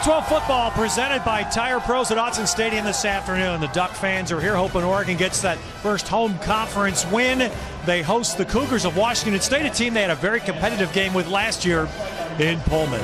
Pac-12 football presented by Tire Pros at Autzen Stadium this afternoon. The Duck fans are here hoping Oregon gets that first home conference win. They host the Cougars of Washington State, a team they had a very competitive game with last year in Pullman.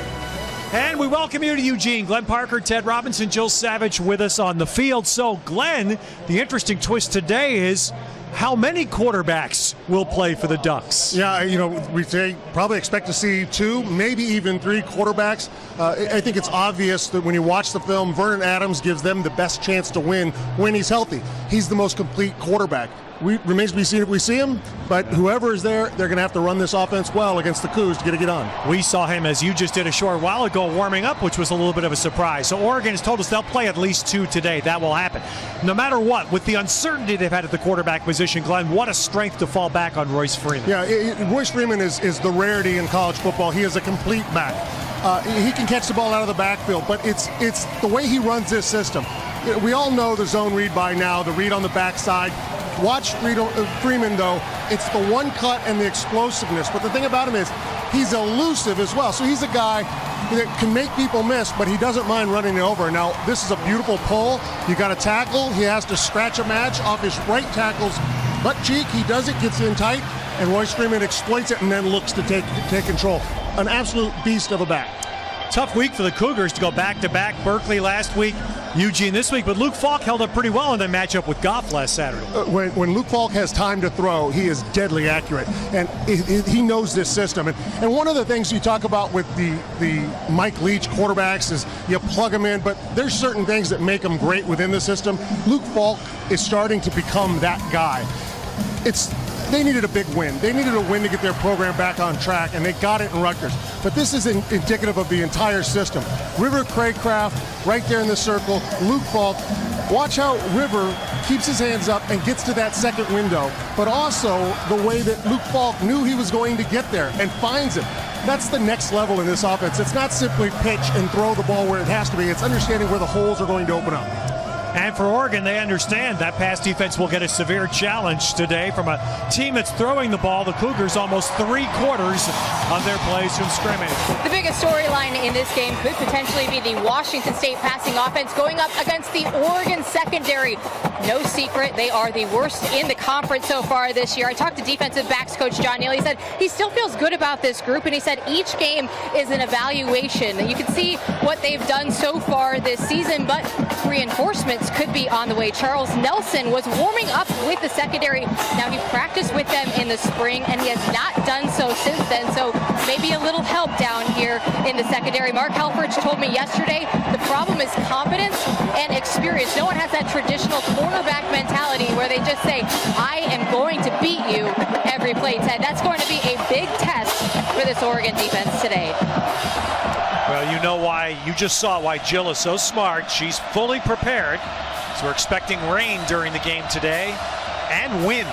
And we welcome you to Eugene. Glenn Parker, Ted Robinson, Jill Savage with us on the field. So, Glenn, the interesting twist today is how many quarterbacks will play for the Ducks? Yeah, we probably expect to see 2, maybe even 3 quarterbacks. I think it's obvious that when you watch the film, Vernon Adams gives them the best chance to win when he's healthy. He's the most complete quarterback. Remains to be seen if we see him, but whoever is there, they're going to have to run this offense well against the Cougs to get on. We saw him, as you just did a short while ago, warming up, which was a little bit of a surprise. So Oregon has told us they'll play at least 2 today. That will happen. No matter what, with the uncertainty they've had at the quarterback position, Glenn, what a strength to fall back on Royce Freeman. Yeah, Royce Freeman is the rarity in college football. He is a complete back. He can catch the ball out of the backfield, but it's the way he runs this system. We all know the zone read by now, the read on the backside. Watch Freeman, though. It's the one cut and the explosiveness. But the thing about him is he's elusive as well. So he's a guy that can make people miss, but he doesn't mind running it over. Now, this is a beautiful pull. You got to tackle. He has to scratch a match off his right tackle's butt cheek. He does it, gets in tight, and Royce Freeman exploits it and then looks to take control. An absolute beast of a back. Tough week for the Cougars to go back-to-back. Berkeley last week, Eugene this week, but Luke Falk held up pretty well in the matchup with Goff last Saturday. When Luke Falk has time to throw, he is deadly accurate, and he knows this system. And one of the things you talk about with the Mike Leach quarterbacks is you plug them in, but there's certain things that make them great within the system. Luke Falk is starting to become that guy. They needed a big win. They needed a win to get their program back on track, and they got it in Rutgers. But this is indicative of the entire system. River Craycraft right there in the circle. Luke Falk. Watch how River keeps his hands up and gets to that second window, but also the way that Luke Falk knew he was going to get there and finds it. That's the next level in this offense. It's not simply pitch and throw the ball where it has to be. It's understanding where the holes are going to open up. And for Oregon, they understand that pass defense will get a severe challenge today from a team that's throwing the ball. The Cougars almost 3/4 of their plays from scrimmage. The biggest storyline in this game could potentially be the Washington State passing offense going up against the Oregon secondary. No secret, they are the worst in the conference so far this year. I talked to defensive backs coach John Neal. He said he still feels good about this group, and he said each game is an evaluation. You can see what they've done so far this season, but reinforcements could be on the way. Charles Nelson was warming up with the secondary. Now, he practiced with them in the spring, and he has not done so since then, so maybe a little help down here in the secondary. Mark Helfrich told me yesterday the problem is confidence and experience. No one has that traditional cornerback mentality where they just say, I am going to beat you every play. Ted, that's going to be a big test for this Oregon defense today. Well, you know why. You just saw why Jill is so smart. She's fully prepared. So we're expecting rain during the game today and wind.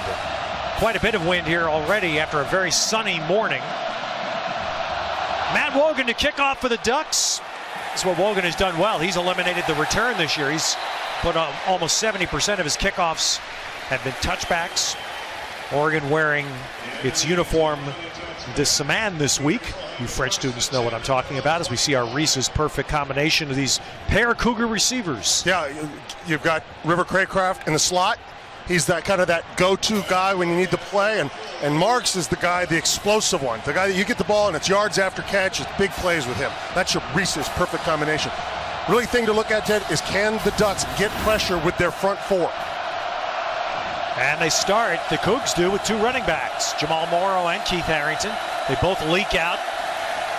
Quite a bit of wind here already after a very sunny morning. Matt Wogan to kick off for the Ducks. That's what Wogan has done well. He's eliminated the return this year. He's put on almost 70% of his kickoffs have been touchbacks. Oregon wearing its uniform de semaine this week. You French students know what I'm talking about as we see our Reese's perfect combination of these pair Cougar receivers. Yeah, you've got River Craycraft in the slot. He's that kind of that go-to guy when you need to play, and Marks is the guy, the explosive one, the guy that you get the ball and it's yards after catch, it's big plays with him. That's your Reese's perfect combination. Really thing to look at, Ted, is can the Ducks get pressure with their front four? And they start, the Cougs do, with 2 running backs, Jamal Morrow and Keith Harrington. They both leak out,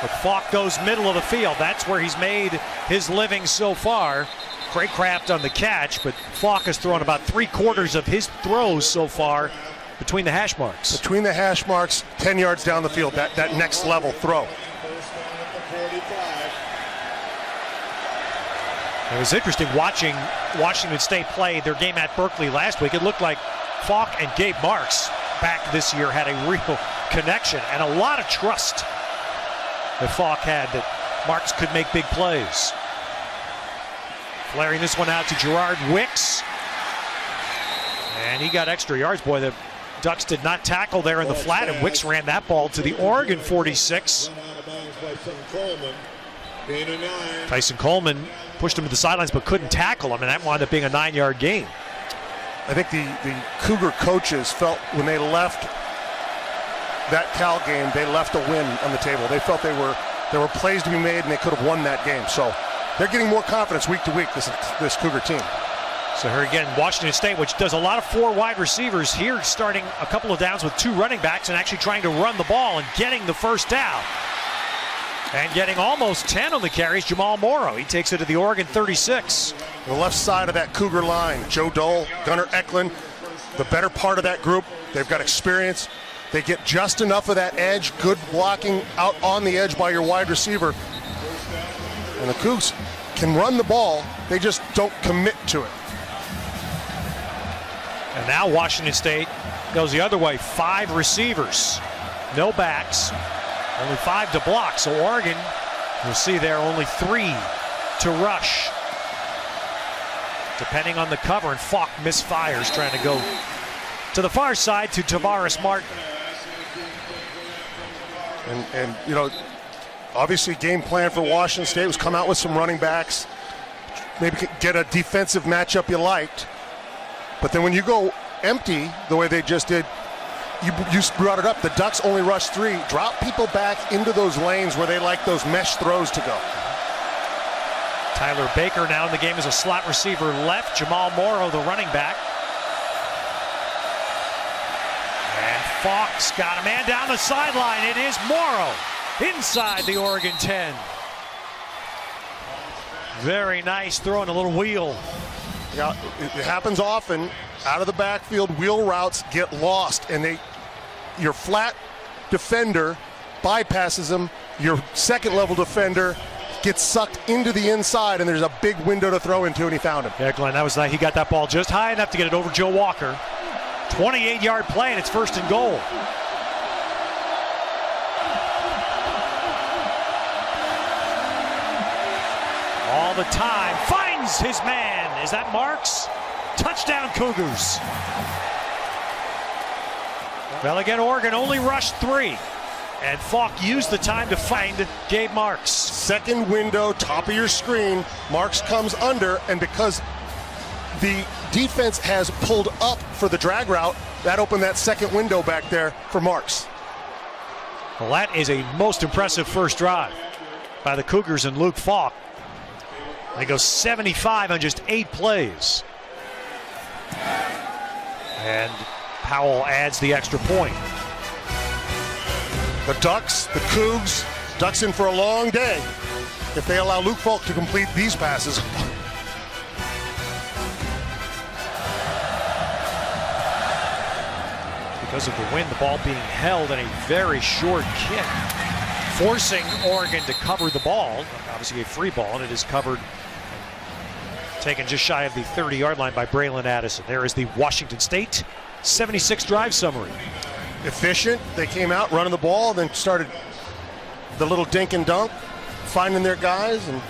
but Falk goes middle of the field. That's where he's made his living so far. Craycraft on the catch, but Falk has thrown about 3/4 of his throws so far between the hash marks. Between the hash marks, 10 yards down the field, that next level throw. It was interesting watching Washington State play their game at Berkeley last week. It looked like Falk and Gabe Marks back this year had a real connection and a lot of trust that Falk had that Marks could make big plays. Flaring this one out to Gerard Wicks. And he got extra yards. Boy, the Ducks did not tackle there in the flat, and Wicks ran that ball to the Oregon 46. Tyson Coleman pushed him to the sidelines but couldn't tackle him, and that wound up being a 9-yard gain. I think the Cougar coaches felt when they left that Cal game, they left a win on the table. They felt there were plays to be made and they could have won that game. So they're getting more confidence week to week, this Cougar team. So here again, Washington State, which does a lot of 4 wide receivers, here starting a couple of downs with 2 running backs and actually trying to run the ball and getting the first down. And getting almost 10 on the carries, Jamal Morrow. He takes it to the Oregon 36. The left side of that Cougar line, Joe Dole, Gunnar Eklund, the better part of that group. They've got experience. They get just enough of that edge, good blocking out on the edge by your wide receiver. And the Cougs can run the ball, they just don't commit to it. And now Washington State goes the other way. 5 receivers, no backs, only 5 to block. So Oregon, you'll see there, only 3 to rush. Depending on the cover, and Falk misfires trying to go to the far side to Tavares Martin. And you know, obviously game plan for Washington State was come out with some running backs, maybe get a defensive matchup you liked. But then when you go empty the way they just did, you brought it up, the Ducks only rushed 3. Drop people back into those lanes where they like those mesh throws to go. Tyler Baker now in the game as a slot receiver left. Jamal Morrow, the running back. And Falk's got a man down the sideline. It is Morrow inside the Oregon 10. Very nice, throwing a little wheel. Yeah, it happens often. Out of the backfield, wheel routes get lost, and your flat defender bypasses them. Your second-level defender gets sucked into the inside, and there's a big window to throw into, and he found him. Yeah, Glenn, that was nice. He got that ball just high enough to get it over Joe Walker. 28-yard play, and it's 1st and goal. All the time, finds his man. Is that Marks? Touchdown Cougars. Well, again, Oregon only rushed 3. And Falk used the time to find Gabe Marks. Second window, top of your screen. Marks comes under, and because the defense has pulled up for the drag route, that opened that second window back there for Marks. Well, that is a most impressive first drive by the Cougars and Luke Falk. They go 75 on just 8 plays. And Powell adds the extra point. The Ducks, the Cougs, Ducks in for a long day if they allow Luke Falk to complete these passes. Because of the wind, the ball being held in a very short kick, forcing Oregon to cover the ball. Obviously a free ball, and it is covered, taken just shy of the 30-yard line by Vernon Adams. There is the Washington State 76 drive summary. Efficient. They came out running the ball, then started the little dink and dunk, finding their guys, and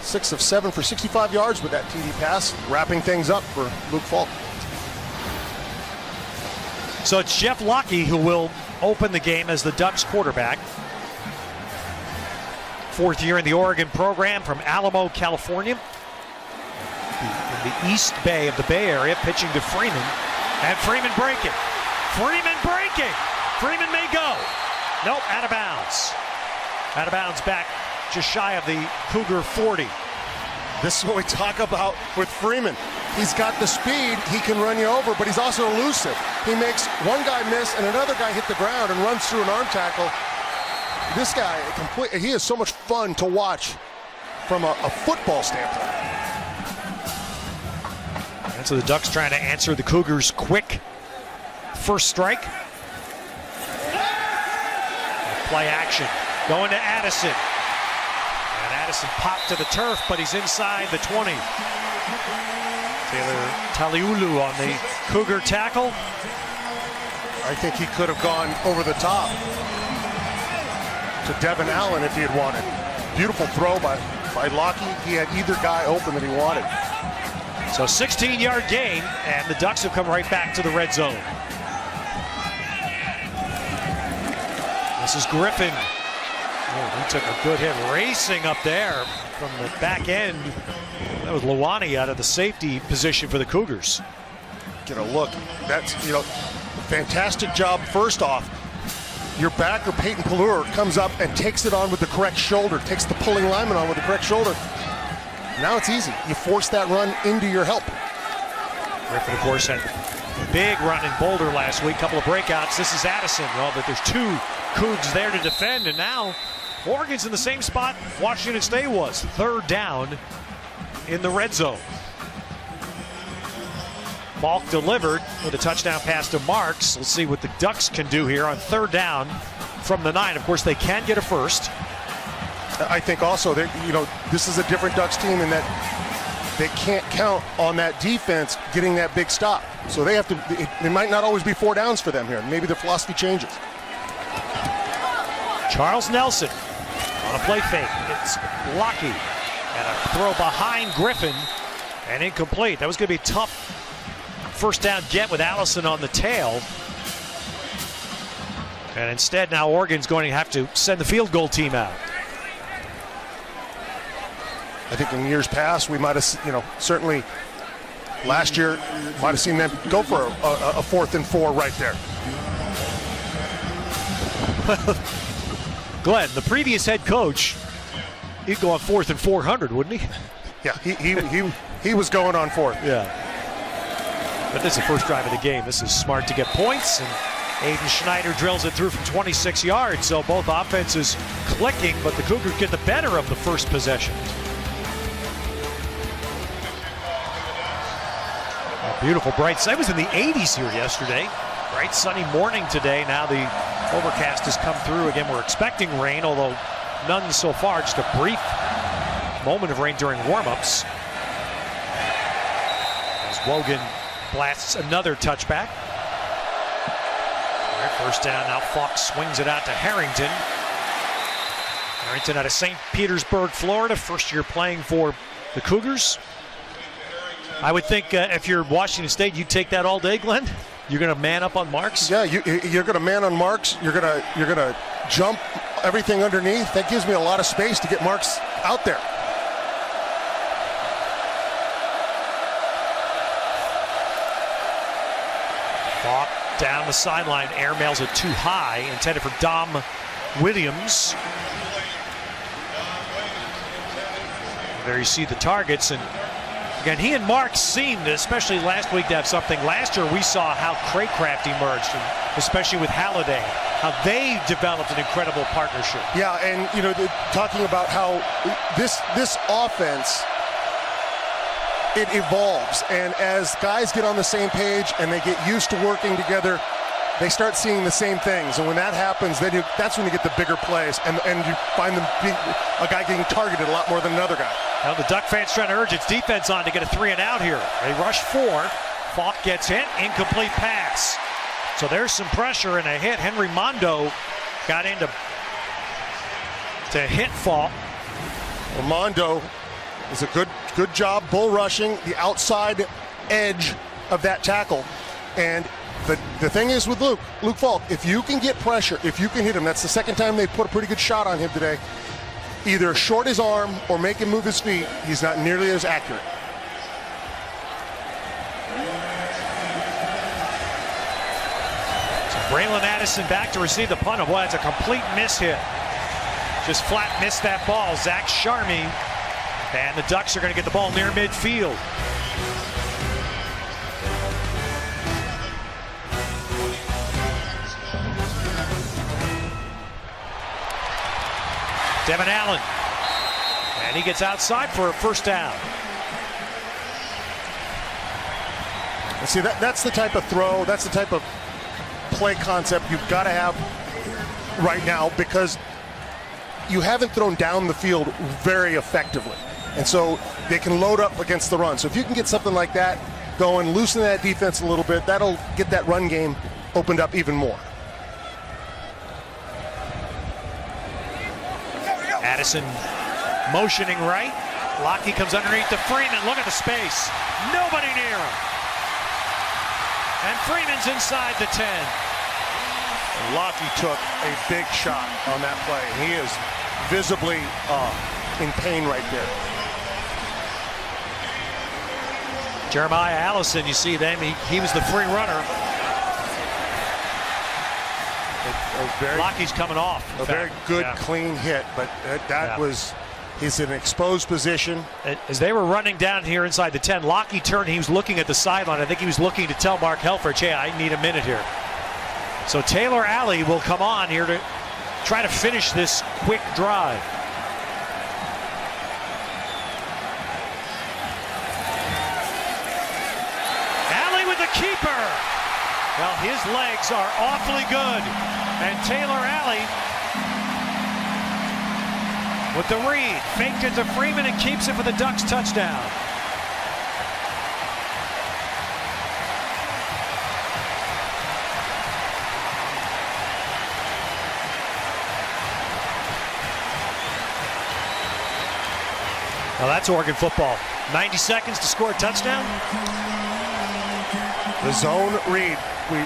6 of 7 for 65 yards with that TD pass, wrapping things up for Luke Falk. So it's Jeff Locke who will open the game as the Ducks quarterback. 4th year in the Oregon program from Alamo, California. In the East Bay of the Bay Area, pitching to Freeman. And Freeman breaking. Freeman breaking. Freeman may go. Nope, out of bounds. Out of bounds back just shy of the Cougar 40. This is what we talk about with Freeman. He's got the speed, he can run you over, but he's also elusive. He makes one guy miss and another guy hit the ground and runs through an arm tackle. This guy, he is so much fun to watch from a football standpoint. And so the Ducks trying to answer the Cougars' quick first strike. Play action, going to Addison. And Addison popped to the turf, but he's inside the 20. Taylor Taliulu on the Cougar tackle. I think he could have gone over the top to Devin Allen if he had wanted. Beautiful throw by Locke. He had either guy open that he wanted. So 16-yard gain, and the Ducks have come right back to the red zone. This is Griffin Oh, he took a good hit racing up there from the back end. That was Luani out of the safety position for the Cougars. Get a look. That's, fantastic job. First off, your backer, Peyton Pallure, comes up and takes it on with the correct shoulder, takes the pulling lineman on with the correct shoulder. Now it's easy. You force that run into your help. Griffin, of course, had a big run in Boulder last week, couple of breakouts. This is Addison. Well, but there's two Cougs there to defend, and now Oregon's in the same spot Washington State was. Third down in the red zone. Falk delivered with a touchdown pass to Marks. Let's see what the Ducks can do here on third down from the 9. Of course, they can get a first. I think also that, this is a different Ducks team in that they can't count on that defense getting that big stop. So they have to, it might not always be 4 downs for them here. Maybe the philosophy changes. Charles Nelson on a play fake. It's Lockie. And a throw behind Griffin and incomplete. That was going to be a tough first down get with Allison on the tail. And instead now Oregon's going to have to send the field goal team out. I think in years past we might have, certainly last year might have seen them go for a 4th and 4 right there. Glenn, the previous head coach, he'd go on 4th and 400, wouldn't he? Yeah, he was going on 4th. Yeah. But this is the first drive of the game. This is smart to get points, and Aiden Schneider drills it through from 26 yards. So both offenses clicking, but the Cougars get the better of the first possession. A beautiful bright side. It was in the 80s here yesterday. Bright sunny morning today. Now the overcast has come through. Again, we're expecting rain, although none so far. Just a brief moment of rain during warm-ups. As Wogan blasts another touchback. All right, first down now. Falk swings it out to Harrington. Harrington out of St. Petersburg, Florida. First year playing for the Cougars. I would think if you're Washington State, you'd take that all day, Glenn. You're going to man up on Marks. Yeah, you're going to man on Marks. You're going to jump everything underneath. That gives me a lot of space to get Marks out there. Falk down the sideline, airmails it too high, intended for Dom Williams. There you see the targets, and again, he and Marks seemed, especially last week, to have something. Last year we saw how Craycraft emerged, and especially with Halliday, how they developed an incredible partnership. Yeah, and talking about how this offense, it evolves, and as guys get on the same page and they get used to working together, they start seeing the same things. And when that happens, then that's when you get the bigger plays, and you find them a guy getting targeted a lot more than another guy. Now the Duck fans trying to urge its defense on to get a 3 and out here. They rush 4. Falk gets hit, incomplete pass. So there's some pressure and a hit. Henry Mondo got in to hit Falk. Well, Mondo is a good job bull rushing the outside edge of that tackle. And the thing is with Luke Falk, if you can get pressure, if you can hit him, that's the second time they put a pretty good shot on him today. Either short his arm or make him move his feet, he's not nearly as accurate. So Braylon Addison back to receive the punt. Boy, it's a complete miss hit. Just flat missed that ball. Zach Charmy. And the Ducks are going to get the ball near midfield. Devin Allen. And he gets outside for a first down. See, that's the type of throw, that's the type of play concept you've got to have right now, because you haven't thrown down the field very effectively. And so they can load up against the run. So if you can get something like that going, loosen that defense a little bit, that'll get that run game opened up even more. Addison motioning right. Lockie comes underneath to Freeman. Look at the space. Nobody near him. And Freeman's inside the 10. Lockie took a big shot on that play. He is visibly in pain right there. Jeremiah Allison, you see them, he was the free runner. Lockie's coming off. A very good, clean hit, but that was, he's in an exposed position. As they were running down here inside the 10, Lockie turned, he was looking at the sideline. I think he was looking to tell Mark Helfrich, hey, I need a minute here. So Taylor Alley will come on here to try to finish this quick drive. Alley with the keeper. Well, his legs are awfully good. And Taylor Alley with the read. Faked it to Freeman and keeps it for the Ducks touchdown. Now that's Oregon football. 90 seconds to score a touchdown. The zone read. You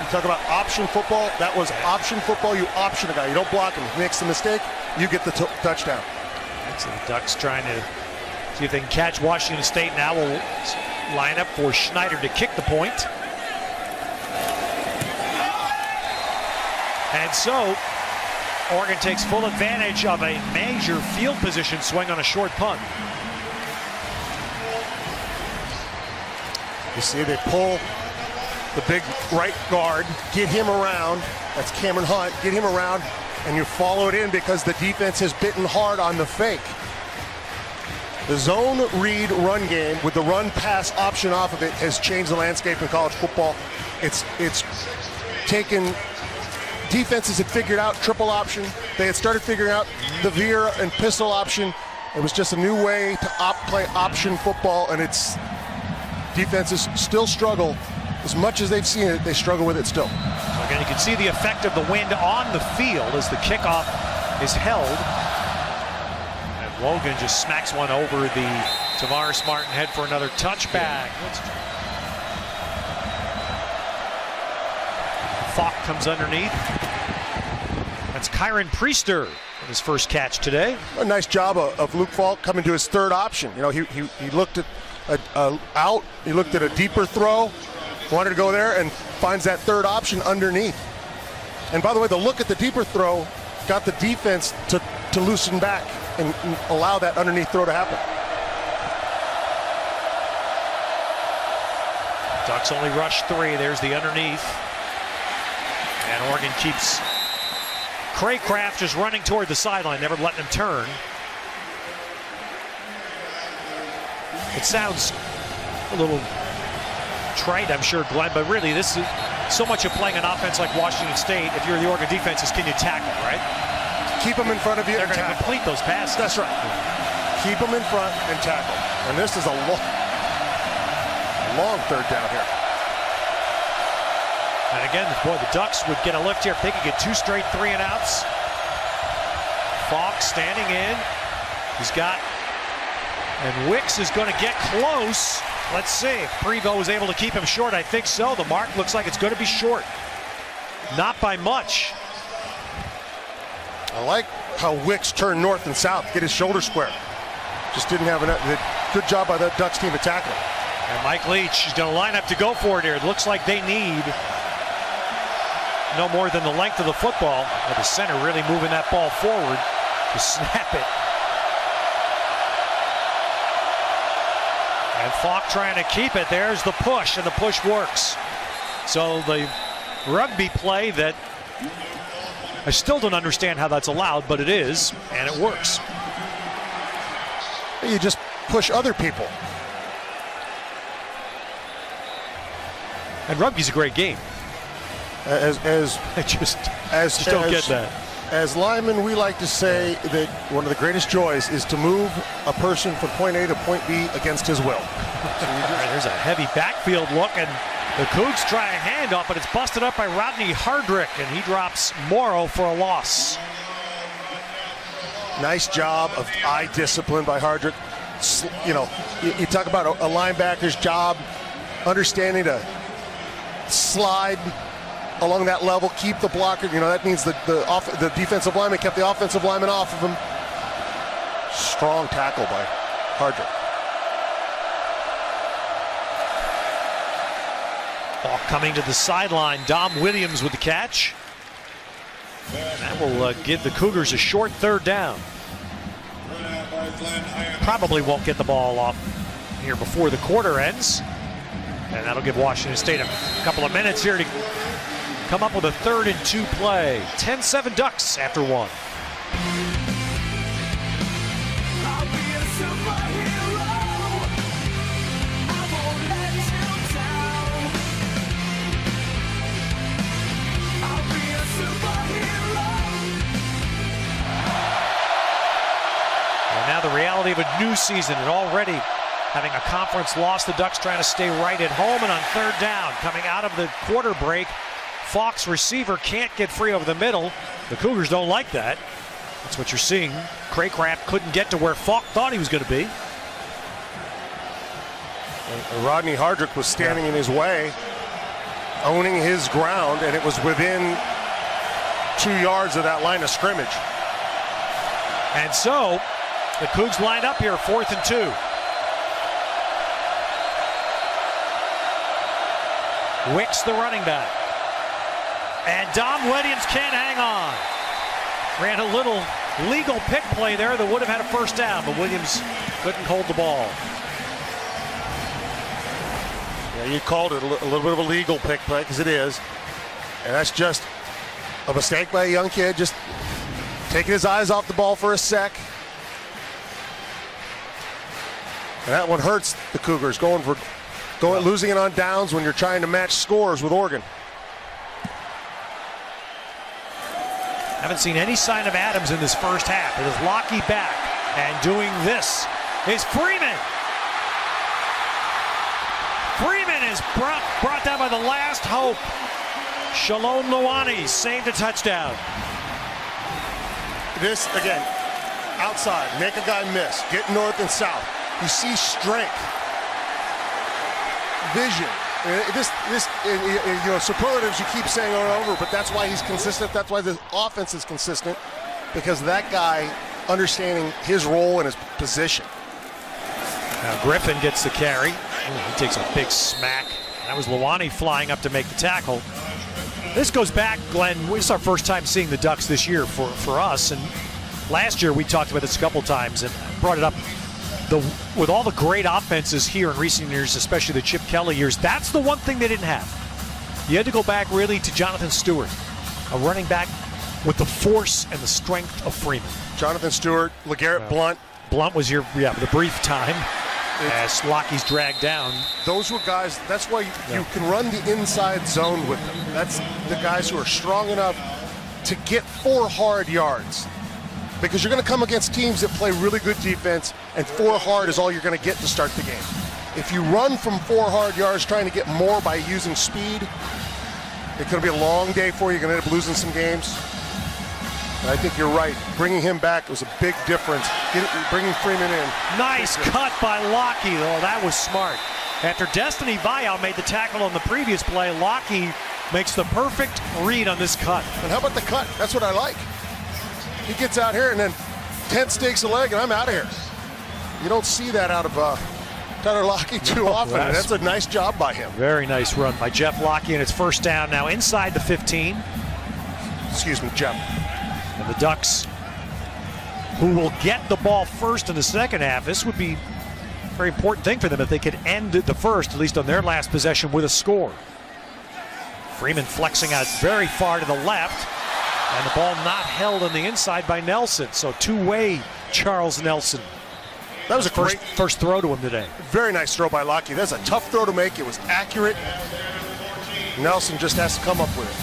talk about option football. That was option football. You option a guy. You don't block him. If he makes the mistake, you get the touchdown. So the Ducks trying to see if they can catch Washington State. Now will line up for Schneider to kick the point. And so Oregon takes full advantage of a major field position swing on a short punt. You see they pull the big right guard, get him around. That's Cameron Hunt. Get him around, and you follow it in because the defense has bitten hard on the fake. The zone read run game with the run pass option off of it has changed the landscape in college football. It's taken. Defenses had figured out triple option. They had started figuring out the veer and pistol option. It was just a new way to play option football, and it's defenses still struggle. As much as they've seen it, they struggle with it still. Again, you can see the effect of the wind on the field as the kickoff is held. And Logan just smacks one over the Tavares Martin head for another touchback. Falk comes underneath. That's Kyron Priester with his first catch today. A nice job of Luke Falk coming to his third option. You know, he looked at out. He looked at a deeper throw, wanted to go there, and finds that third option underneath. And by the way, the look at the deeper throw got the defense to loosen back and allow that underneath throw to happen. Ducks only rush 3. There's the underneath. And Oregon keeps Craycraft just running toward the sideline, never letting him turn. It sounds a little trite, I'm sure, Glenn, but really this is so much of playing an offense like Washington State. If you're the Oregon defense, is can you tackle, right? Keep them in front of you. They're going to complete those passes. That's right. Keep them in front and tackle. And this is a long third down here. And again, boy, the Ducks would get a lift here if they could get 2 straight 3-and-outs. Falk standing in. He's got, and Wicks is going to get close. Let's see if Prevost was able to keep him short. I think so. The mark looks like it's going to be short. Not by much. I like how Wicks turned north and south, get his shoulder square. Just didn't have enough. Good job by the Ducks team to tackle. And Mike Leach is going to line up to go for it here. It looks like they need no more than the length of the football. But the center really moving that ball forward to snap it. And Falk trying to keep it. There's the push, and the push works. So the rugby play that I still don't understand how that's allowed, but it is, and it works. You just push other people. And rugby's a great game. I just don't get that. As linemen, we like to say that one of the greatest joys is to move a person from point A to point B against his will. There's a heavy backfield look, and the Cougs try a handoff, but it's busted up by Rodney Hardrick, and he drops Morrow for a loss. Nice job of eye discipline by Hardrick. You know, you talk about a linebacker's job, understanding to slide along that level, keep the blocker. You know, that means the defensive lineman kept the offensive lineman off of him. Strong tackle by Hardrick. Ball coming to the sideline. Dom Williams with the catch. That will give the Cougars a short third down. Probably won't get the ball off here before the quarter ends. And that'll give Washington State a couple of minutes here to come up with a 3rd and 2 play. 10-7 Ducks after 1. And now the reality of a new season, and already having a conference loss, the Ducks trying to stay right at home. And on 3rd down, coming out of the quarter break, Falk's receiver can't get free over the middle. The Cougars don't like that. That's what you're seeing. Craycraft couldn't get to where Falk thought he was going to be. Rodney Hardrick was standing in his way, owning his ground, and it was within 2 yards of that line of scrimmage. And so the Cougs line up here, 4th and 2. Wicks the running back. And Dom Williams can't hang on. Ran a little legal pick play there that would have had a 1st down, but Williams couldn't hold the ball. Yeah, you called it a little bit of a legal pick play, because it is. And that's just a mistake by a young kid, just taking his eyes off the ball for a sec. And that one hurts the Cougars, losing it on downs when you're trying to match scores with Oregon. Haven't seen any sign of Adams in this first half. It is Lockie back, and doing this is Freeman. Freeman is brought down by the last hope. Shalom Luani saved a touchdown. This, again, outside, make a guy miss, get north and south. You see strength, vision. Superlatives you keep saying over and over, but that's why he's consistent. That's why the offense is consistent, because that guy understanding his role and his position. Now Griffin gets the carry. He takes a big smack. That was Luani flying up to make the tackle. This goes back, Glenn. This is our first time seeing the Ducks this year for us. And last year we talked about this a couple times and brought it up. With all the great offenses here in recent years, especially the Chip Kelly years, that's the one thing they didn't have. You had to go back really to Jonathan Stewart, a running back with the force and the strength of Freeman. Jonathan Stewart, LeGarrette Blount. Blount was the brief time as Lockie's dragged down. Those were guys, that's why you can run the inside zone with them. That's the guys who are strong enough to get 4 hard yards. Because you're going to come against teams that play really good defense, and 4 hard is all you're going to get to start the game. If you run from 4 hard yards trying to get more by using speed, it's going to be a long day for you. You're going to end up losing some games. And I think you're right. Bringing him back was a big difference. Bringing Freeman in. Nice cut by Lockie, though. That was smart. After Destiny Vial made the tackle on the previous play, Lockie makes the perfect read on this cut. And how about the cut? That's what I like. He gets out here and then Tent stakes a leg and I'm out of here. You don't see that out of Tyler Lockie too often. And that's a nice job by him. Very nice run by Jeff Lockie, and it's 1st down now inside the 15. Excuse me, Jeff. And the Ducks, who will get the ball first in the second half. This would be a very important thing for them if they could end the first, at least on their last possession, with a score. Freeman flexing out very far to the left. And the ball not held on the inside by Nelson. So two-way Charles Nelson. That was a first throw to him today. Very nice throw by Lockie. That's a tough throw to make. It was accurate. Nelson just has to come up with it.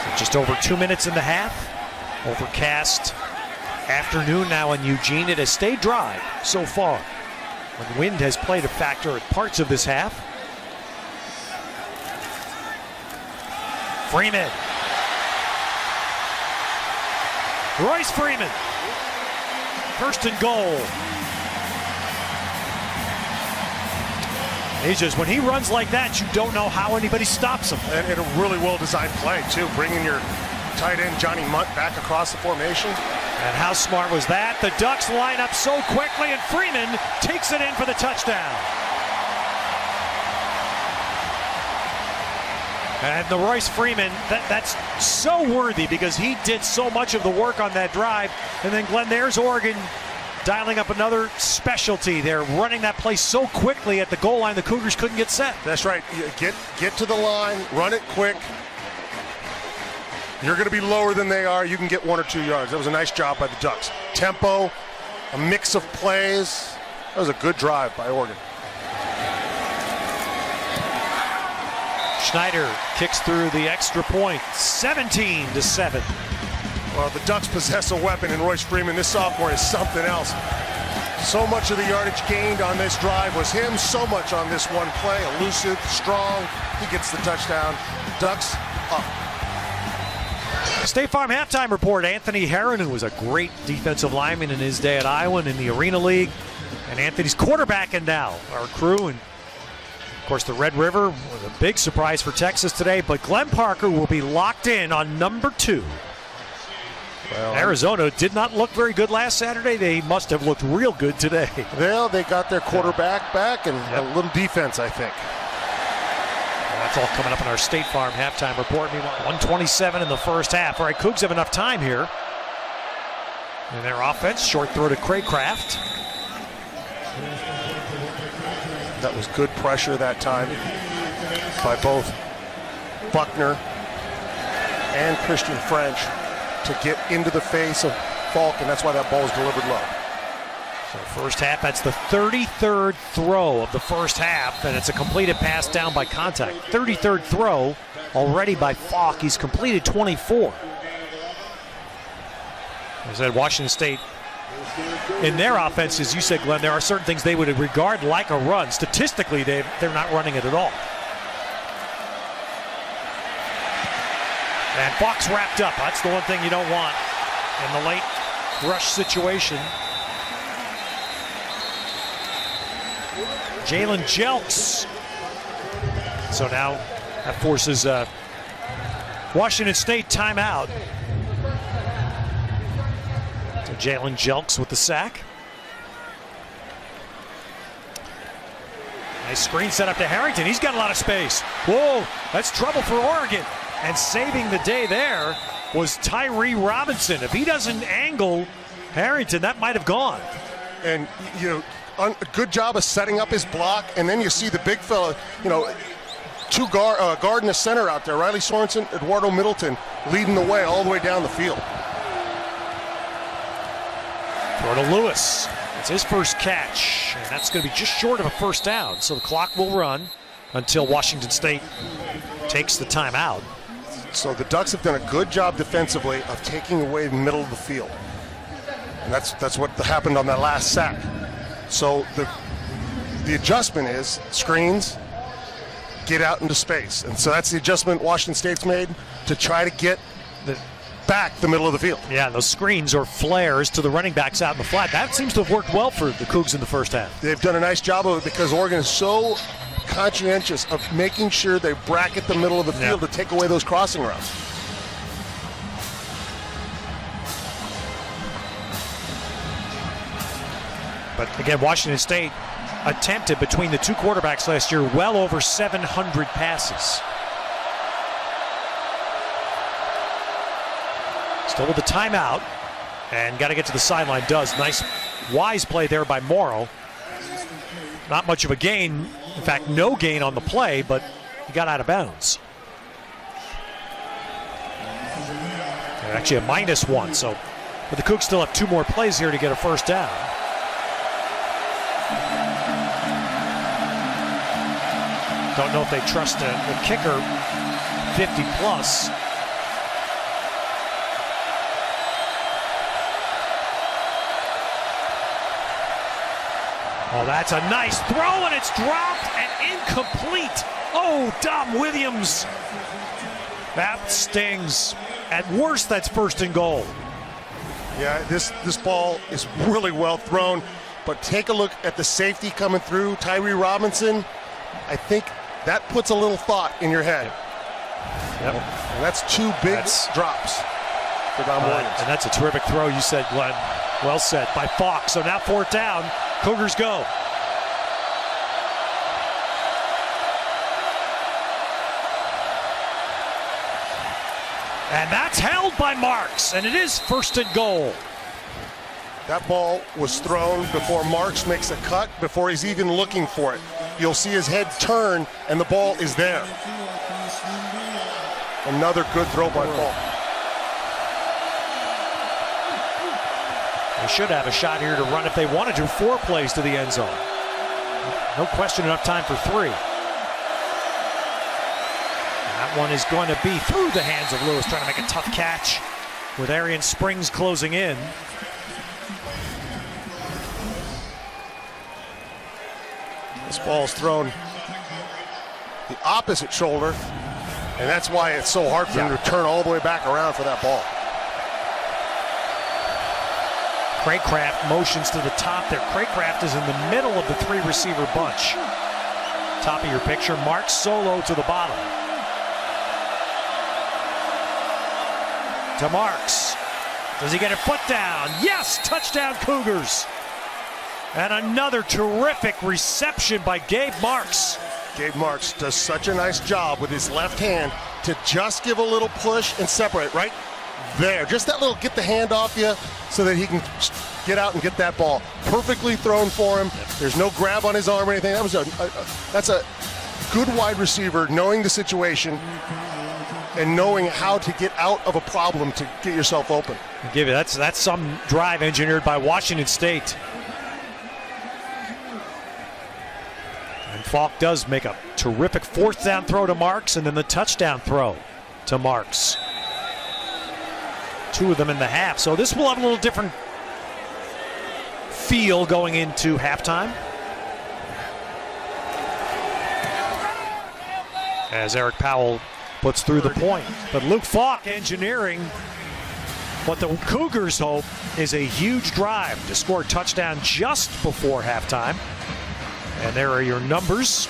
So just over 2 minutes in the half. Overcast afternoon now in Eugene. It has stayed dry so far. The wind has played a factor at parts of this half. Freeman. Royce Freeman First and goal. When he runs like that, you don't know how anybody stops him. And a really well-designed play, too, bringing your tight end Johnny Munt back across the formation. And how smart was that? The Ducks line up so quickly, and Freeman takes it in for the touchdown. And the Royce Freeman, that's so worthy because he did so much of the work on that drive. And then Glenn, there's Oregon dialing up another specialty. They're running that play so quickly at the goal line, the Cougars couldn't get set. That's right. Get to the line, run it quick. You're going to be lower than they are. You can get 1 or 2 yards. That was a nice job by the Ducks. Tempo, a mix of plays. That was a good drive by Oregon. Schneider kicks through the extra point, 17-7. Well, the Ducks possess a weapon in Royce Freeman. This sophomore is something else. So much of the yardage gained on this drive was him. So much on this one play. Elusive, strong. He gets the touchdown. Ducks up. State Farm halftime report. Anthony Herron, who was a great defensive lineman in his day at Iowa and in the Arena League. And Anthony's quarterbacking now, our crew. And of course, the Red River was a big surprise for Texas today. But Glenn Parker will be locked in on number 2. Well, Arizona did not look very good last Saturday. They must have looked real good today. Well, they got their quarterback back and a little defense, I think. Well, that's all coming up in our State Farm halftime report. Meanwhile, 1:27 in the first half. All right, Cougs have enough time here. And their offense, short throw to Craycraft. That was good pressure that time by both Buckner and Christian French to get into the face of Falk, and that's why that ball is delivered low. So first half, that's the 33rd throw of the first half, and it's a completed pass down by contact. 33rd throw already by Falk. He's completed 24. I said Washington State, in their offense, as you said, Glenn, there are certain things they would regard like a run. Statistically, they're not running it at all. And Fox wrapped up. That's the one thing you don't want in the late rush situation. Jalen Jelks. So now that forces Washington State timeout. So Jalen Jelks with the sack. Nice screen set up to Harrington. He's got a lot of space. Whoa, that's trouble for Oregon. And saving the day there was Tyree Robinson. If he doesn't angle Harrington, that might have gone. And, a good job of setting up his block. And then you see the big fella, two guard and a center out there. Riley Sorensen, Eduardo Middleton leading the way all the way down the field. Throw to Lewis. It's his first catch. And that's going to be just short of a first down. So the clock will run until Washington State takes the timeout. So the Ducks have done a good job defensively of taking away the middle of the field. And that's what happened on that last sack. So the adjustment is screens, get out into space. And so that's the adjustment Washington State's made to try to get back the middle of the field. Yeah, those screens or flares to the running backs out in the flat. That seems to have worked well for the Cougs in the first half. They've done a nice job of it because Oregon is so conscientious of making sure they bracket the middle of the field to take away those crossing routes. But again, Washington State attempted between the two quarterbacks last year well over 700 passes. Still with the timeout and got to get to the sideline. Does. Nice wise play there by Morrow. Not much of a gain. In fact, no gain on the play, but he got out of bounds. And actually a -1, so but the Cougs still have 2 more plays here to get a first down. Don't know if they trust the kicker 50 plus. Oh, that's a nice throw, and it's dropped and incomplete. Oh, Dom Williams. That stings. At worst, that's first and goal. Yeah, this ball is really well thrown, but take a look at the safety coming through, Tyree Robinson. I think that puts a little thought in your head. Yep. And that's two big drops for Don Williams. And that's a terrific throw, you said, Glenn. Well said by Falk. So now 4th down, Cougars go. And that's held by Marks, and it is 1st and goal. That ball was thrown before Marks makes a cut, before he's even looking for it. You'll see his head turn, and the ball is there. Another good throw by Falk. They should have a shot here to run if they wanted to. 4 plays to the end zone. No question, enough time for 3. That one is going to be through the hands of Lewis, trying to make a tough catch with Arian Springs closing in. This ball's thrown the opposite shoulder, and that's why it's so hard for him to turn all the way back around for that ball. Craycraft motions to the top there. Craycraft is in the middle of the 3-receiver bunch. Top of your picture, Mark solo to the bottom. To Marks. Does he get a foot down? Yes! Touchdown Cougars! And another terrific reception by Gabe Marks. Gabe Marks does such a nice job with his left hand to just give a little push and separate right there. Just that little get the hand off you so that he can get out and get that ball. Perfectly thrown for him. There's no grab on his arm or anything. That was that's a good wide receiver knowing the situation and knowing how to get out of a problem to get yourself open. I'll give you that's some drive engineered by Washington State. And Falk does make a terrific 4th down throw to Marks, and then the touchdown throw to Marks. 2 of them in the half, so this will have a little different feel going into halftime. As Eric Powell puts through the point. But Luke Falk engineering what the Cougars hope is a huge drive to score a touchdown just before halftime. And there are your numbers.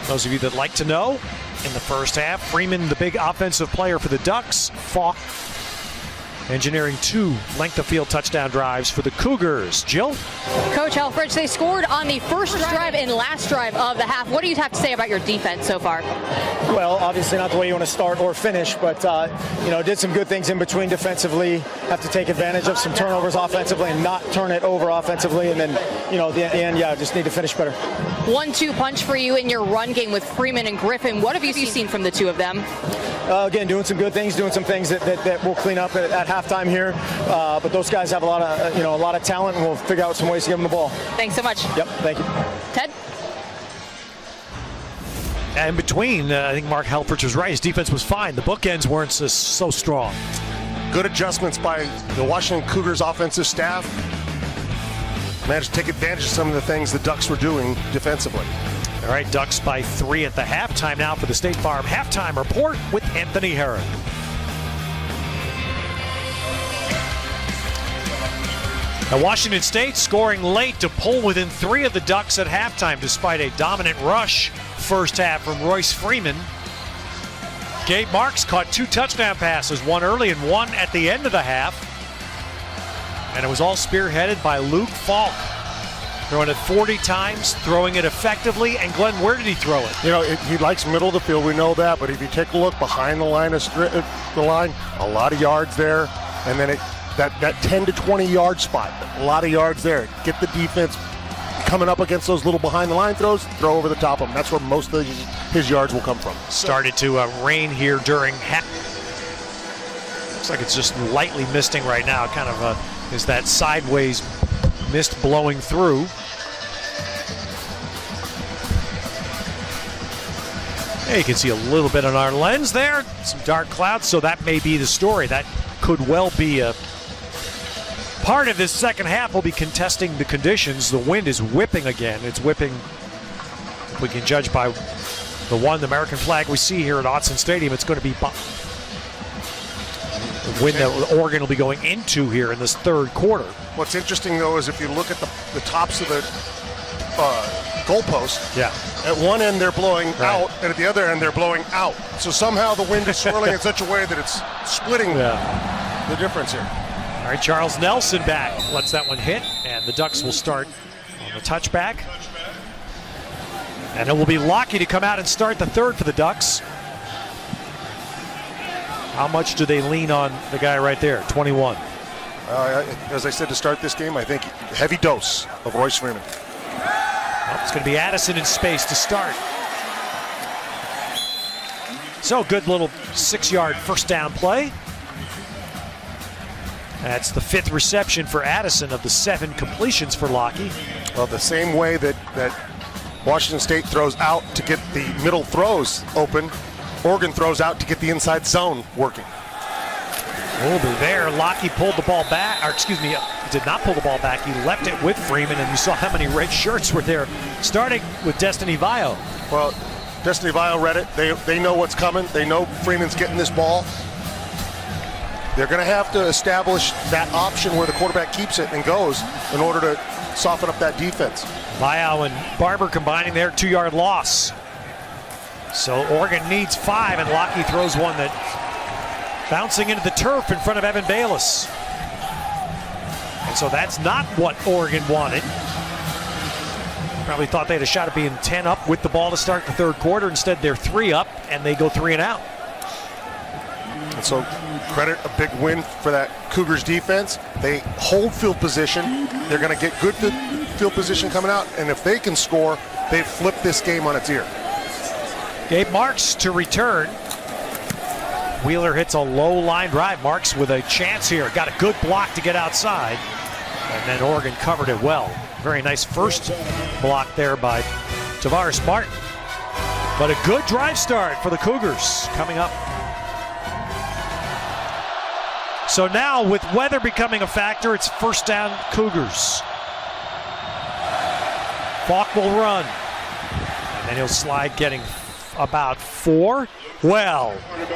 Those of you that like to know, in the first half, Freeman, the big offensive player for the Ducks. Falk engineering 2 length of field touchdown drives for the Cougars. Jill? Coach Helfrich, they scored on the first drive and last drive of the half. What do you have to say about your defense so far? Well, obviously not the way you want to start or finish, but did some good things in between defensively. Have to take advantage of some turnovers offensively and not turn it over offensively, and then at the end, just need to finish better. 1-2 punch for you in your run game with Freeman and Griffin. What have you seen from the 2 of them? Again, doing some good things, doing some things that we'll clean up at halftime here. But those guys have a lot of talent, and we'll figure out some ways to give them the ball. Thanks so much. Yep, thank you. Ted? In between, I think Mark Helfrich was right. His defense was fine. The bookends weren't so strong. Good adjustments by the Washington Cougars offensive staff. Managed to take advantage of some of the things the Ducks were doing defensively. All right, Ducks by 3 at the halftime now for the State Farm Halftime Report with Anthony Herron. Now Washington State scoring late to pull within 3 of the Ducks at halftime despite a dominant rush first half from Royce Freeman. Gabe Marks caught 2 touchdown passes, one early and one at the end of the half. And it was all spearheaded by Luke Falk. Throwing it 40 times, throwing it effectively. And Glenn, where did he throw it? He likes middle of the field, we know that, but if you take a look behind the line, a lot of yards there. And then that 10 to 20 yard spot, a lot of yards there. Get the defense coming up against those little behind the line throws, throw over the top of them. That's where most of his yards will come from. Started to rain here during half. Looks like it's just lightly misting right now. Kind of is that sideways mist blowing through. Hey, you can see a little bit on our lens there. Some dark clouds, so that may be the story. That could well be a part of this second half. Will be contesting the conditions. The wind is whipping again. It's whipping, if we can judge by the American flag we see here at Autzen Stadium, it's going to be win that Oregon will be going into here in this third quarter. What's interesting, though, is if you look at the tops of the goalpost, yeah, at one end they're blowing out, and at the other end they're blowing out. So somehow the wind is swirling in such a way that it's splitting the difference here. All right, Charles Nelson back. Lets that one hit, and the Ducks will start on the touchback. And it will be Lockie to come out and start the third for the Ducks. How much do they lean on the guy right there, 21? As I said to start this game, I think heavy dose of Royce Freeman. Well, it's going to be Addison in space to start. So good little 6-yard first down play. That's the 5th reception for Addison of the 7 completions for Lockie. Well, the same way that Washington State throws out to get the middle throws open, Oregon throws out to get the inside zone working. There, Lockie pulled the ball back, or excuse me, he did not pull the ball back. He left it with Freeman, and you saw how many red shirts were there, starting with Destiny Vio. Well, Destiny Vio read it. They know what's coming. They know Freeman's getting this ball. They're going to have to establish that option where the quarterback keeps it and goes in order to soften up that defense. Vio and Barber combining their 2-yard loss. So Oregon needs 5, and Lockie throws one that bouncing into the turf in front of Evan Bayless. And so that's not what Oregon wanted. Probably thought they had a shot at being 10 up with the ball to start the third quarter. Instead, they're 3 up, and they go 3 and out. And so credit a big win for that Cougars defense. They hold field position. They're going to get good field position coming out, and if they can score, they flip this game on its ear. Gabe Marks to return. Wheeler hits a low line drive. Marks with a chance here. Got a good block to get outside. And then Oregon covered it well. Very nice first block there by Tavares Martin. But a good drive start for the Cougars coming up. So now with weather becoming a factor, it's first down Cougars. Falk will run. And then he'll slide getting about 4. Well,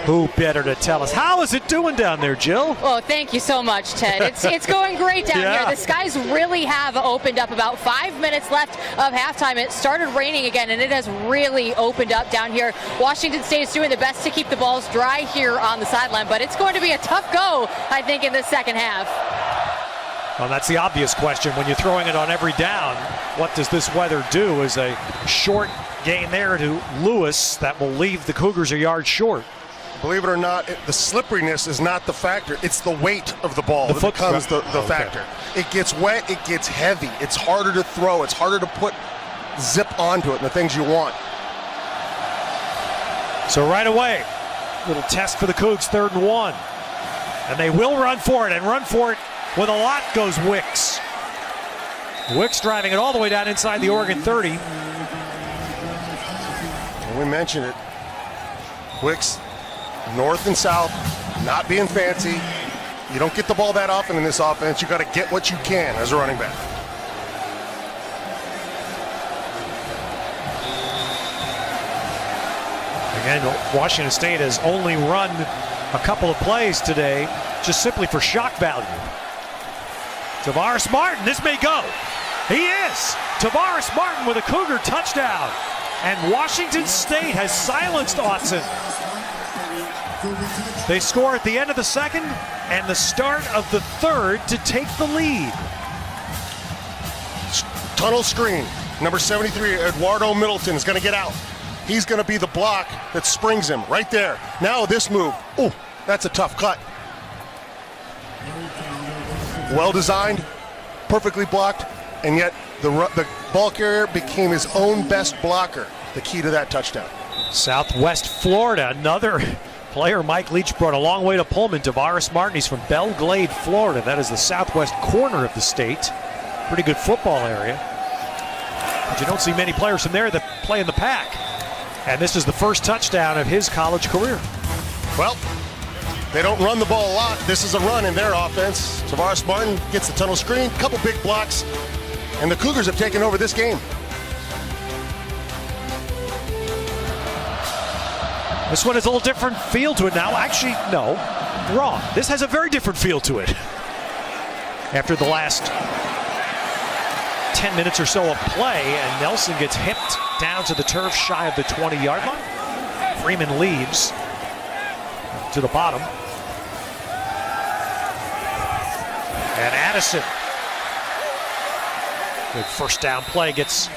who better to tell us? How is it doing down there, Jill? Oh, thank you so much, Ted. It's going great down here. The skies really have opened up. About 5 minutes left of halftime. It started raining again, and it has really opened up down here. Washington State is doing the best to keep the balls dry here on the sideline, but it's going to be a tough go, I think, in the second half. Well, that's the obvious question. When you're throwing it on every down, what does this weather do? Is a short gain there to Lewis that will leave the Cougars a yard short. Believe it or not, the slipperiness is not the factor. It's the weight of the ball that becomes the factor. It gets wet, it gets heavy. It's harder to throw. It's harder to put zip onto it and the things you want. So right away, little test for the Cougs, 3rd and 1. And they will run for it, and run for it with a lot goes Wicks. Wicks driving it all the way down inside the Oregon 30. We mentioned it. Wicks, north and south, not being fancy. You don't get the ball that often in this offense. You got to get what you can as a running back. Again, Washington State has only run a couple of plays today, just simply for shock value. Tavares Martin, this may go. He is. Tavares Martin with a Cougar touchdown. And Washington State has silenced Autzen. They score at the end of the second and the start of the third to take the lead. Tunnel screen. Number 73, Eduardo Middleton, is going to get out. He's going to be the block that springs him right there. Now this move. Ooh, that's a tough cut. Well designed, perfectly blocked, and yet the ball carrier became his own best blocker, the key to that touchdown. Southwest Florida, another player Mike Leach brought a long way to Pullman. Tavares Martin, he's from Belle Glade, Florida. That is the southwest corner of the state. Pretty good football area. But you don't see many players from there that play in the pack. And this is the first touchdown of his college career. Well, they don't run the ball a lot. This is a run in their offense. Tavares Martin gets the tunnel screen, couple big blocks, and the Cougars have taken over this game. This one has a little different feel to it now. Actually, no. wrong. This has a very different feel to it. After the last 10 minutes or so of play, and Nelson gets hipped down to the turf shy of the 20-yard line. Freeman leaves to the bottom. And Addison, good first down play, gets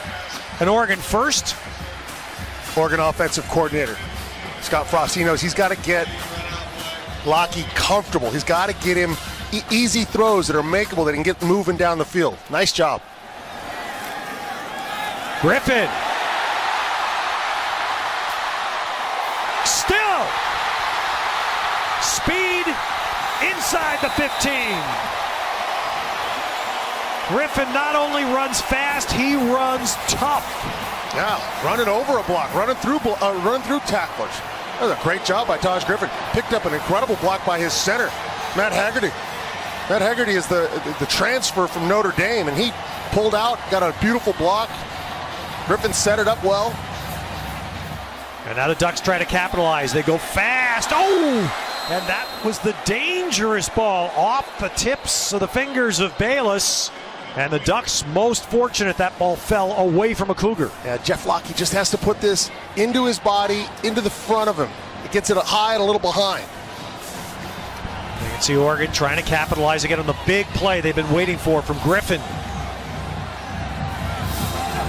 an Oregon first. Oregon offensive coordinator Scott Frost, he knows he's got to get Lockie comfortable. He's got to get him easy throws that are makeable, that can get moving down the field. Nice job. Griffin. Still. Speed inside the 15. Griffin not only runs fast, he runs tough. Yeah, running over a block, running through tacklers. That was a great job by Taj Griffin. Picked up an incredible block by his center, Matt Haggerty. Matt Haggerty is the transfer from Notre Dame, and he pulled out, got a beautiful block. Griffin set it up well. And now the Ducks try to capitalize. They go fast. Oh! And that was the dangerous ball off the tips of the fingers of Bayless. And the Ducks most fortunate that ball fell away from a Cougar. Yeah, Jeff Lockie just has to put this into his body, into the front of him. It gets it high and a little behind. You can see Oregon trying to capitalize again on the big play they've been waiting for from Griffin.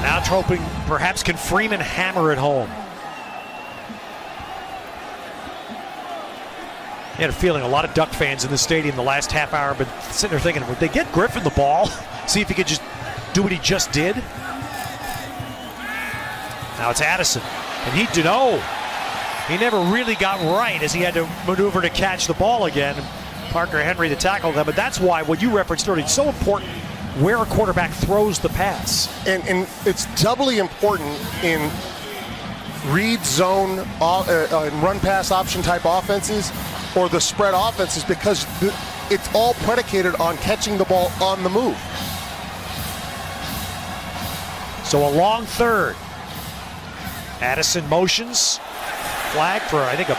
Now hoping perhaps can Freeman hammer it home. I had a feeling a lot of Duck fans in the stadium the last half hour have been sitting there thinking, would they get Griffin the ball? See if he could just do what he just did. Now it's Addison. And he never really got right as he had to maneuver to catch the ball again. Parker Henry to tackle them. But that's why what you referenced earlier, it's so important where a quarterback throws the pass. And it's doubly important in read zone and run pass option type offenses or the spread offenses, because it's all predicated on catching the ball on the move. So a long third. Addison motions. Flag for, I think, a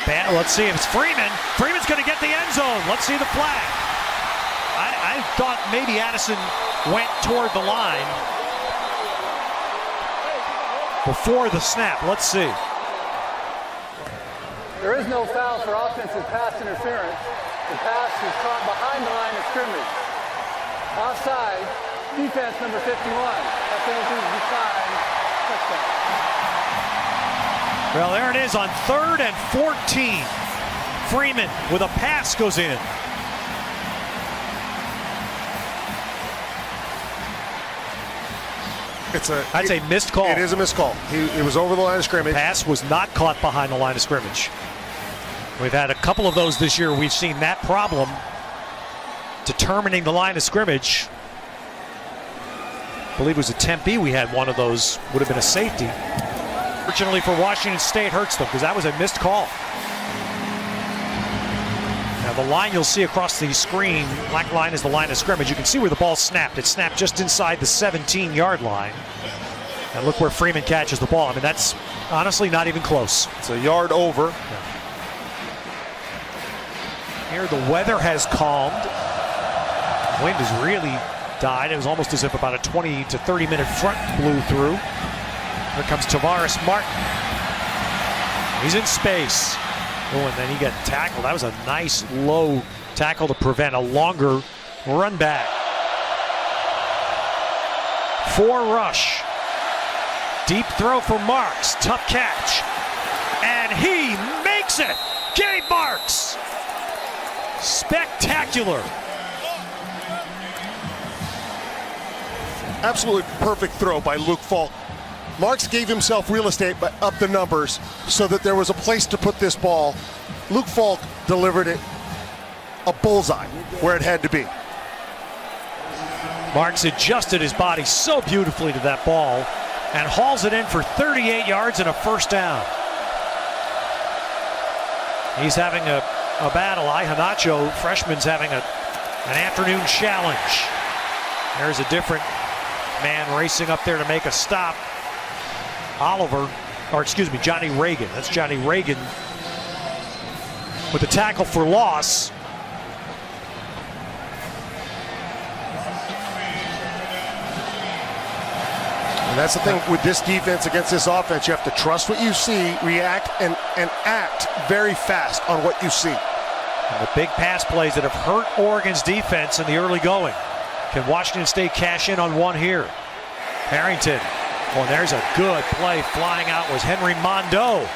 bad. Let's see if it's Freeman. Freeman's going to get the end zone. Let's see the flag. I thought maybe Addison went toward the line before the snap. Let's see. There is no foul for offensive pass interference. The pass is caught behind the line of scrimmage. Offside, defense number 51. That penalty is declined. Touchdown. Well, there it is on 3rd and 14. Freeman with a pass goes in. That's a missed call. It is a missed call. It was over the line of scrimmage. Pass was not caught behind the line of scrimmage. We've had a couple of those this year. We've seen that problem determining the line of scrimmage. I believe it was a Tempe. We had one of those. Would have been a safety. Fortunately for Washington State, hurts them because that was a missed call. Now the line you'll see across the screen, black line is the line of scrimmage. You can see where the ball snapped. It snapped just inside the 17-yard line. And look where Freeman catches the ball. I mean, that's honestly not even close. It's a yard over. Yeah. Here the weather has calmed. Wind has really died. It was almost as if about a 20 to 30 minute front blew through. Here comes Tavares Martin. He's in space. Oh, and then he got tackled. That was a nice low tackle to prevent a longer run back. 4 rush. Deep throw for Marks. Tough catch. And he makes it. Gabe Marks. Spectacular. Absolutely perfect throw by Luke Falk. Marks gave himself real estate up the numbers so that there was a place to put this ball. Luke Falk delivered it a bullseye where it had to be. Marks adjusted his body so beautifully to that ball and hauls it in for 38 yards and a first down. He's having a battle. Ihanacho, freshman's having an afternoon challenge. There's a different man racing up there to make a stop. Johnny Reagan. That's Johnny Reagan. with the tackle for loss. And that's the thing with this defense against this offense. You have to trust what you see, react, and act very fast on what you see. And the big pass plays that have hurt Oregon's defense in the early going. Can Washington State cash in on one here? Harrington. Oh, and there's a good play. Flying out was Henry Mondo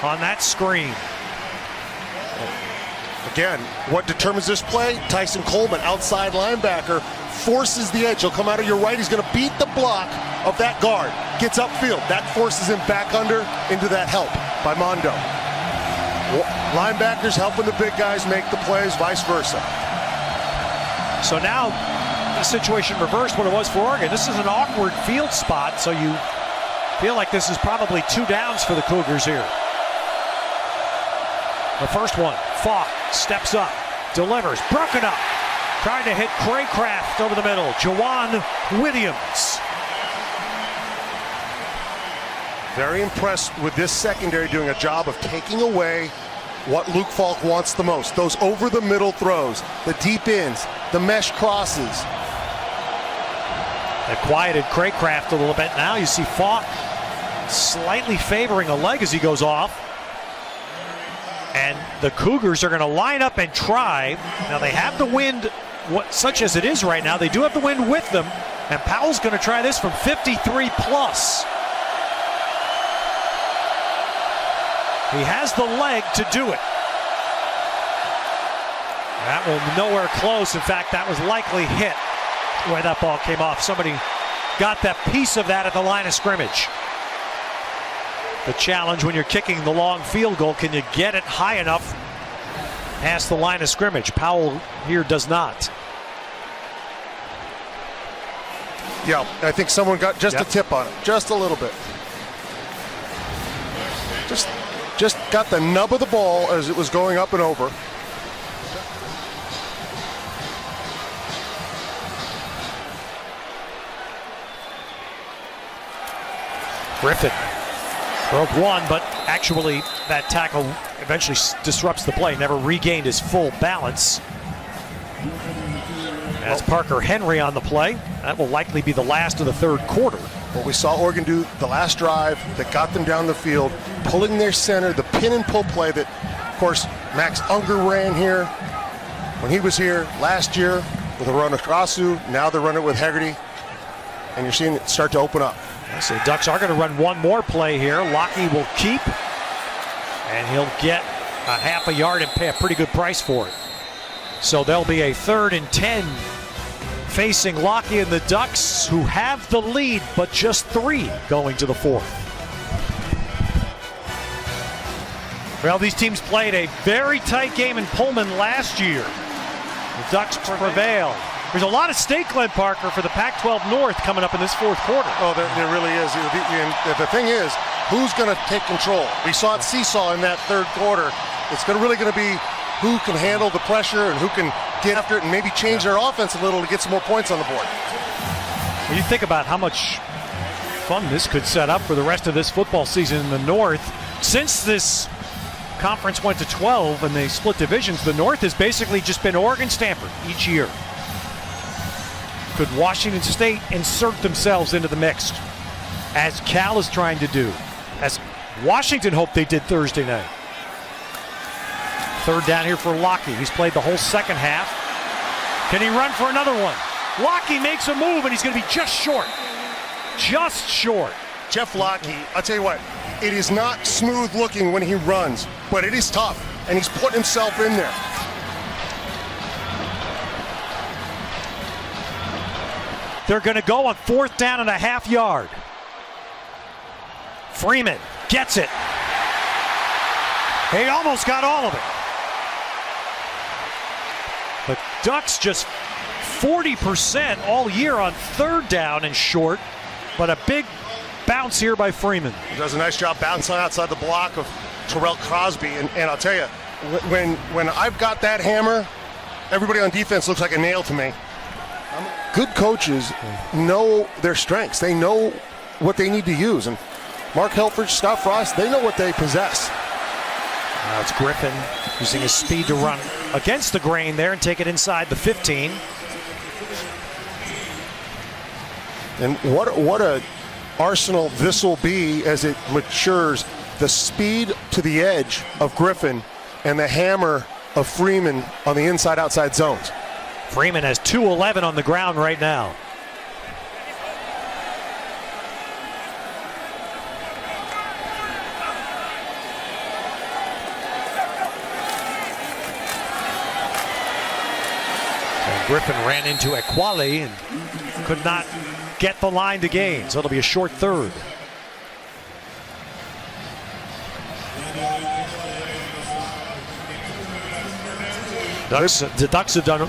on that screen. Again, what determines this play? Tyson Coleman, outside linebacker, forces the edge. He'll come out of your right. He's going to beat the block of that guard. Gets upfield. That forces him back under into that help by Mondo. Linebackers helping the big guys make the plays, vice versa. So now the situation reversed what it was for Oregon. This is an awkward field spot, so you feel like this is probably 2 downs for the Cougars here. The first one, Falk steps up, delivers, broken up. Trying to hit Craycraft over the middle. Jawan Williams. Very impressed with this secondary doing a job of taking away what Luke Falk wants the most. Those over the middle throws, the deep ends, the mesh crosses. They quieted Craycraft a little bit. Now you see Falk slightly favoring a leg as he goes off. And the Cougars are going to line up and try. Now they have the wind, such as it is right now. They do have the wind with them. And Powell's going to try this from 53 plus. He has the leg to do it. That will nowhere close. In fact, that was likely hit where that ball came off. Somebody got that piece of that at the line of scrimmage. The challenge when you're kicking the long field goal, can you get it high enough past the line of scrimmage? Powell here does not. Yeah, I think someone got just a tip on it, just a little bit. Just got the nub of the ball as it was going up and over. Griffin broke one, but actually that tackle eventually disrupts the play. Never regained his full balance. As Parker Henry on the play. That will likely be the last of the third quarter. What we saw Oregon do the last drive that got them down the field, pulling their center, the pin and pull play that, of course, Max Unger ran here when he was here last year with Aronakrasu. Now they're running with Hegarty, and you're seeing it start to open up. So the Ducks are going to run one more play here. Lockie will keep, and he'll get a half a yard and pay a pretty good price for it. So there'll be a 3rd and 10 facing Lockie and the Ducks, who have the lead, but just 3 going to the 4th. Well, these teams played a very tight game in Pullman last year. The Ducks prevail. There's a lot of stake-led, Parker, for the Pac-12 North coming up in this 4th quarter. Oh, there really is. And the thing is, who's going to take control? We saw it seesaw in that 3rd quarter. It's really going to be who can handle the pressure and who can get after it and maybe change their offense a little to get some more points on the board. When you think about how much fun this could set up for the rest of this football season in the North, since this conference went to 12 and they split divisions, the North has basically just been Oregon, Stanford each year. Could Washington State insert themselves into the mix, as Cal is trying to do, as Washington hoped they did Thursday night? 3rd down here for Lockie. He's played the whole second half. Can he run for another one? Lockie makes a move, and he's going to be just short. Just short. Jeff Lockie, I'll tell you what, it is not smooth looking when he runs, but it is tough, and he's put himself in there. They're going to go on 4th down and a half yard. Freeman gets it. He almost got all of it. The Ducks just 40% all year on 3rd down and short, but a big bounce here by Freeman. He does a nice job bouncing outside the block of Terrell Crosby, and I'll tell you, when I've got that hammer, everybody on defense looks like a nail to me. Good coaches know their strengths. They know what they need to use. And Mark Helfrich, Scott Frost, they know what they possess. Now it's Griffin using his speed to run against the grain there and take it inside the 15. And what a arsenal this will be as it matures. The speed to the edge of Griffin and the hammer of Freeman on the inside-outside zones. Freeman has 211 on the ground right now. And Griffin ran into Equali and could not get the line to gain, so it'll be a short third. The Ducks have done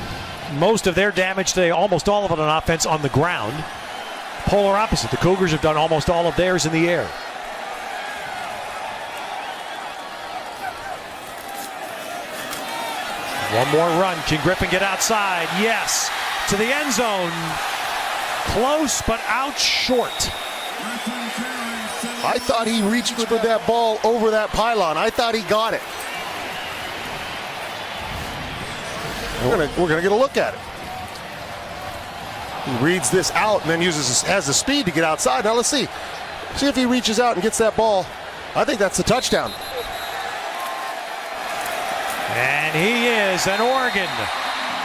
most of their damage today, almost all of it on offense on the ground. Polar opposite, the Cougars have done almost all of theirs in the air. One more run. Can Griffin get outside? Yes. To the end zone. Close, but out short. I thought he reached for that ball over that pylon. I thought he got it. We're gonna get a look at it. He reads this out and then has the speed to get outside. Now let's see if he reaches out and gets that ball. I think that's the touchdown. And he is, and Oregon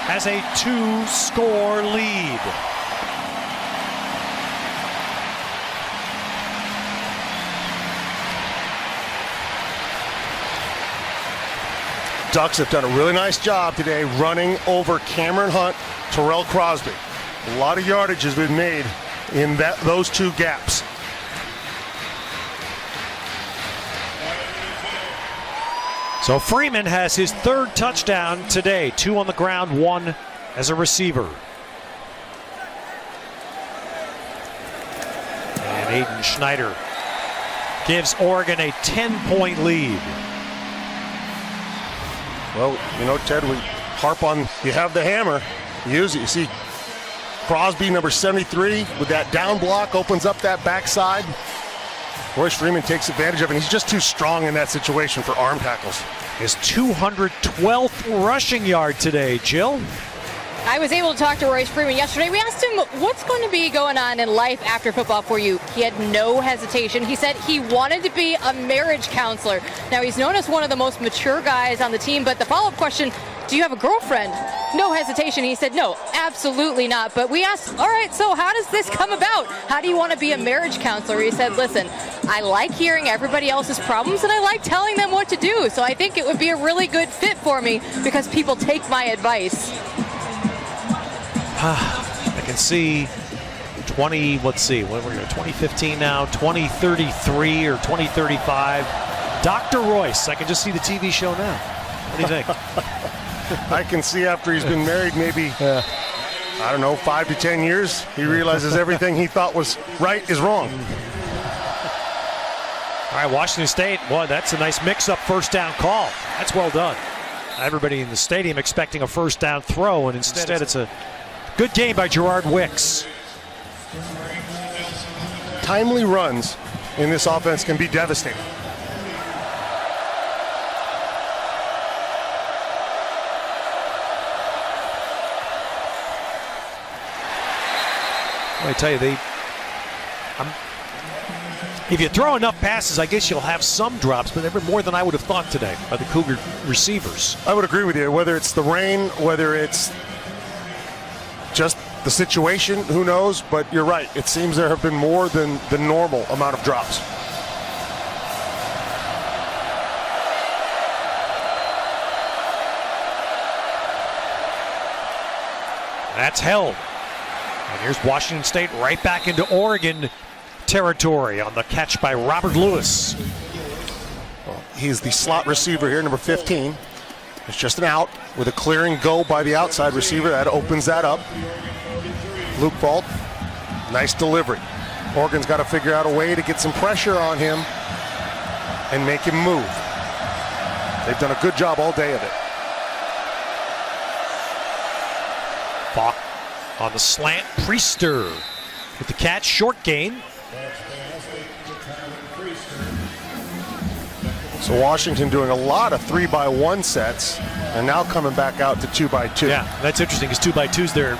has a 2-score lead. Ducks have done a really nice job today running over Cameron Hunt, Terrell Crosby. A lot of yardage has been made in those two gaps. So Freeman has his third touchdown today. 2 on the ground, 1 as a receiver. And Aiden Schneider gives Oregon a 10-point lead. Well, you know, Ted, we harp on, you have the hammer, use it. You see Crosby, number 73, with that down block, opens up that backside. Royce Freeman takes advantage of it, and he's just too strong in that situation for arm tackles. His 212th rushing yard today, Jill. I was able to talk to Royce Freeman yesterday. We asked him, what's going to be going on in life after football for you? He had no hesitation. He said he wanted to be a marriage counselor. Now, he's known as one of the most mature guys on the team, but the follow-up question, do you have a girlfriend? No hesitation. He said, no, absolutely not. But we asked, all right, so how does this come about? How do you want to be a marriage counselor? He said, listen, I like hearing everybody else's problems, and I like telling them what to do. So I think it would be a really good fit for me because people take my advice. I can see 2015 now, 2033 or 2035. Dr. Royce, I can just see the TV show now. What do you think? I can see after he's been married maybe, I don't know, 5 to 10 years, he realizes everything he thought was right is wrong. All right, Washington State, boy, that's a nice mix-up first down call. That's well done. Everybody in the stadium expecting a first down throw, and instead it's a good game by Gerard Wicks. Timely runs in this offense can be devastating. I tell you, if you throw enough passes, I guess you'll have some drops, but they're more than I would have thought today by the Cougar receivers. I would agree with you. Whether it's the rain, whether it's just the situation, who knows? But you're right. It seems there have been more than the normal amount of drops. That's held. And here's Washington State right back into Oregon territory on the catch by Robert Lewis. Well, he's the slot receiver here, number 15. It's just an out with a clearing go by the outside receiver. That opens that up. Luke Falk, nice delivery. Oregon's got to figure out a way to get some pressure on him and make him move. They've done a good job all day of it. Falk on the slant. Priester with the catch, short gain. So Washington doing a lot of 3x1 sets and now coming back out to 2x2. Yeah, that's interesting because 2x2's their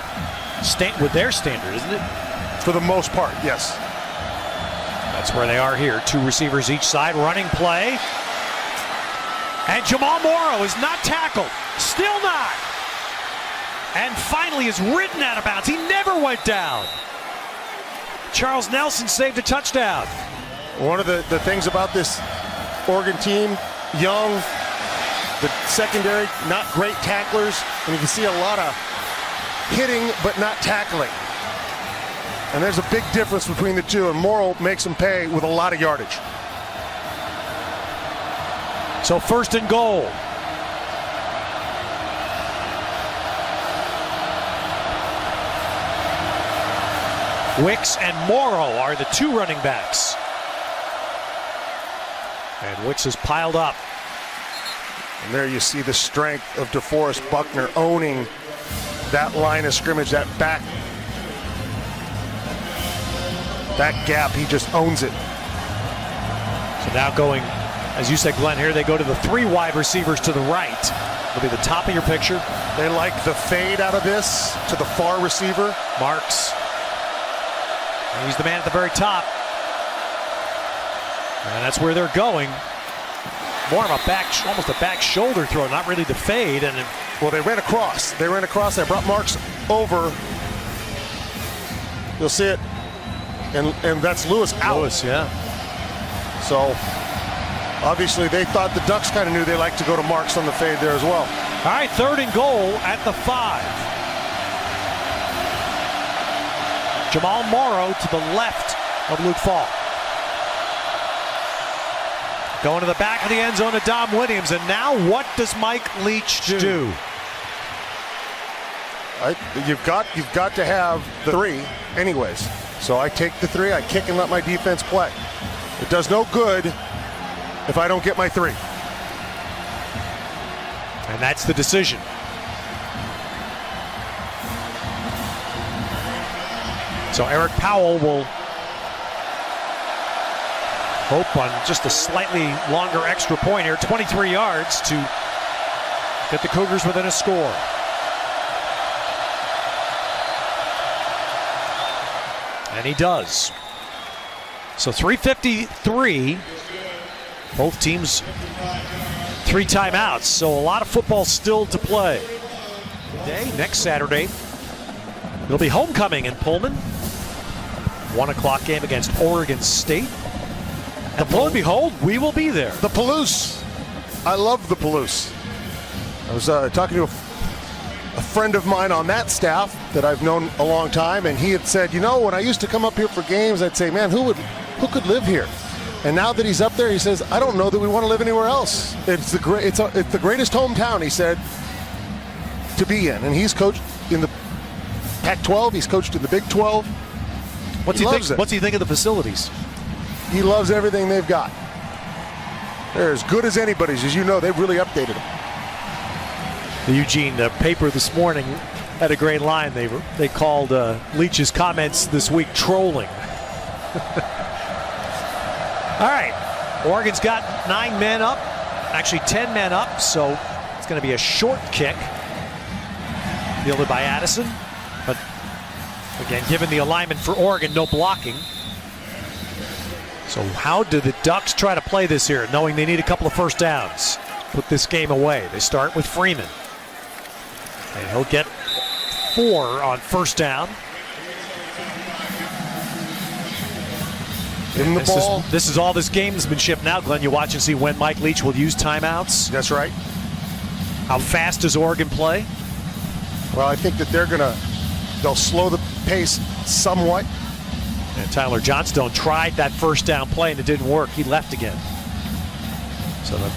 with their standard, isn't it? For the most part, yes. That's where they are here. 2 receivers each side, running play. And Jamal Morrow is not tackled. Still not. And finally is ridden out of bounds. He never went down. Charles Nelson saved a touchdown. One of the things about this Oregon team, young, the secondary, not great tacklers, and you can see a lot of hitting but not tackling. And there's a big difference between the two, and Morrow makes them pay with a lot of yardage. So 1st and goal. Wicks and Morrow are the 2 running backs. And Wicks is piled up. And there you see the strength of DeForest Buckner owning that line of scrimmage, that gap. He just owns it. So now going, as you said, Glenn, here they go to the 3 wide receivers to the right. It'll be the top of your picture. They like the fade out of this to the far receiver. Marks. And he's the man at the very top. And that's where they're going. More of a almost a back shoulder throw, not really the fade. And well, they ran across. They brought Marks over. You'll see it. And that's Lewis out. Lewis, yeah. So obviously they thought the Ducks kind of knew they liked to go to Marks on the fade there as well. All right, 3rd and goal at the 5. Jamal Morrow to the left of Luke Falk. Going to the back of the end zone to Dom Williams. And now what does Mike Leach do? You've got to have the 3 anyways. So I take the 3, I kick and let my defense play. It does no good if I don't get my 3. And that's the decision. So Eric Powell will hope on just a slightly longer extra point here, 23 yards to get the Cougars within a score. And he does. So 3:53, both teams 3 timeouts, so a lot of football still to play. Today, next Saturday, it'll be homecoming in Pullman. 1 o'clock game against Oregon State. And lo and behold, we will be there. The Palouse. I love the Palouse. I was talking to a friend of mine on that staff that I've known a long time, and he had said, you know, when I used to come up here for games, I'd say, man, who could live here? And now that he's up there, he says, I don't know that we want to live anywhere else. It's the greatest hometown, he said, to be in. And he's coached in the Pac-12. He's coached in the Big 12. What's he think of the facilities? He loves everything they've got. They're as good as anybody's. As you know, they've really updated them. The Eugene paper this morning had a great line. They called Leach's comments this week trolling. All right, Oregon's got 9 men up, actually 10 men up, so it's going to be a short kick fielded by Addison. But again, given the alignment for Oregon, no blocking. So how do the Ducks try to play this here, knowing they need a couple of first downs? Put this game away. They start with Freeman. And he'll get 4 on first down. Give him the ball. This is all this gamesmanship now, Glenn. You watch and see when Mike Leach will use timeouts. That's right. How fast does Oregon play? Well, I think that they'll slow the pace somewhat. And Tyler Johnstone tried that first down play and it didn't work. He left again. So the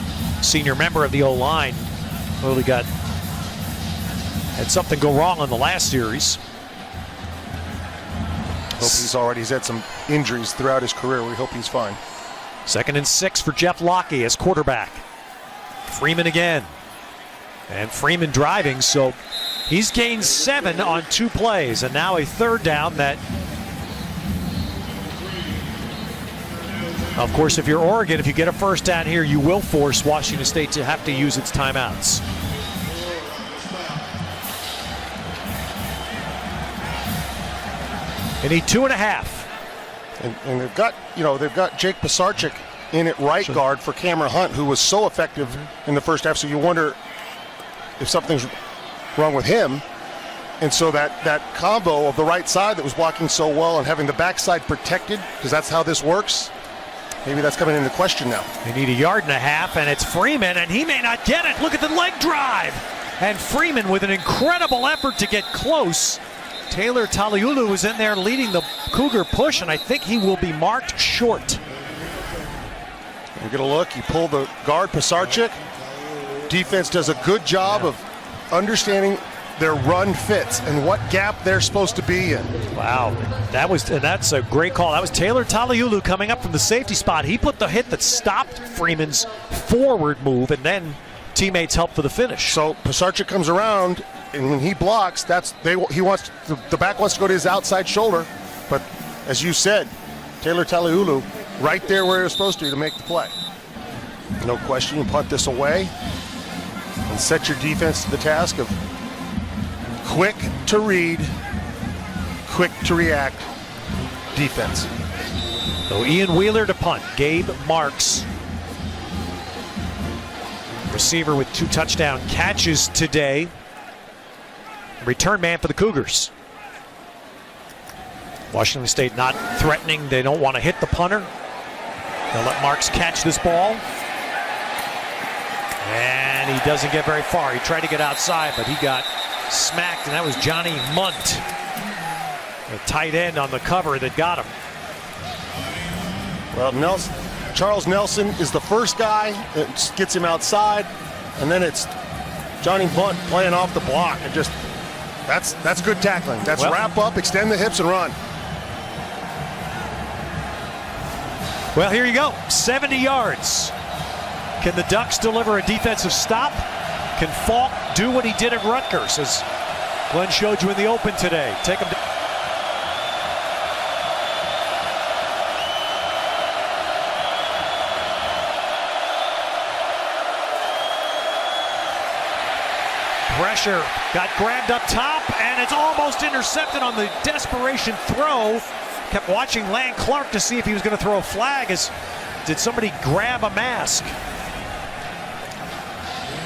senior member of the O-line really had something go wrong on the last series. Hope he's had some injuries throughout his career. We hope he's fine. 2nd and 6 for Jeff Locke as quarterback. Freeman again. And Freeman driving, so he's gained 7 on 2 plays. And now a third down that Of course, if you're Oregon, if you get a first down here, you will force Washington State to have to use its timeouts. They need 2.5. And they've got Jake Pisarcik in at right guard for Cameron Hunt, who was so effective in the first half. So you wonder if something's wrong with him. And so that combo of the right side that was blocking so well and having the backside protected, because that's how this works, maybe that's coming into question now. They need 1.5 yards, and it's Freeman, and he may not get it. Look at the leg drive. And Freeman with an incredible effort to get close. Taylor Taliulu was in there leading the Cougar push, and I think he will be marked short. You get a look, you pull the guard, Pisarcik. Defense does a good job of understanding their run fits and what gap they're supposed to be in. Wow, that's a great call. That was Taylor Taliulu coming up from the safety spot. He put the hit that stopped Freeman's forward move, and then teammates help for the finish. So Pisarcik comes around, and when he blocks, he wants the back wants to go to his outside shoulder, but as you said, Taylor Taliulu right there where he was supposed to make the play. No question, you punt this away and set your defense to the task of quick to read, quick to react defense. So Ian Wheeler to punt. Gabe Marks, receiver with 2 touchdown catches today. Return man for the Cougars. Washington State not threatening. They don't want to hit the punter. They'll let Marks catch this ball. And he doesn't get very far. He tried to get outside, but he got smacked, and that was Johnny Munt, the tight end on the cover that got him. Well, Charles Nelson is the first guy that gets him outside, and then it's Johnny Munt playing off the block. And just that's good tackling. That's wrap up, extend the hips, and run. Well, here you go. 70 yards. Can the Ducks deliver a defensive stop? Can Falk do what he did at Rutgers, as Glenn showed you in the open today? Take him down. Pressure got grabbed up top, and it's almost intercepted on the desperation throw. Kept watching Lan Clark to see if he was going to throw a flag. Did somebody grab a mask?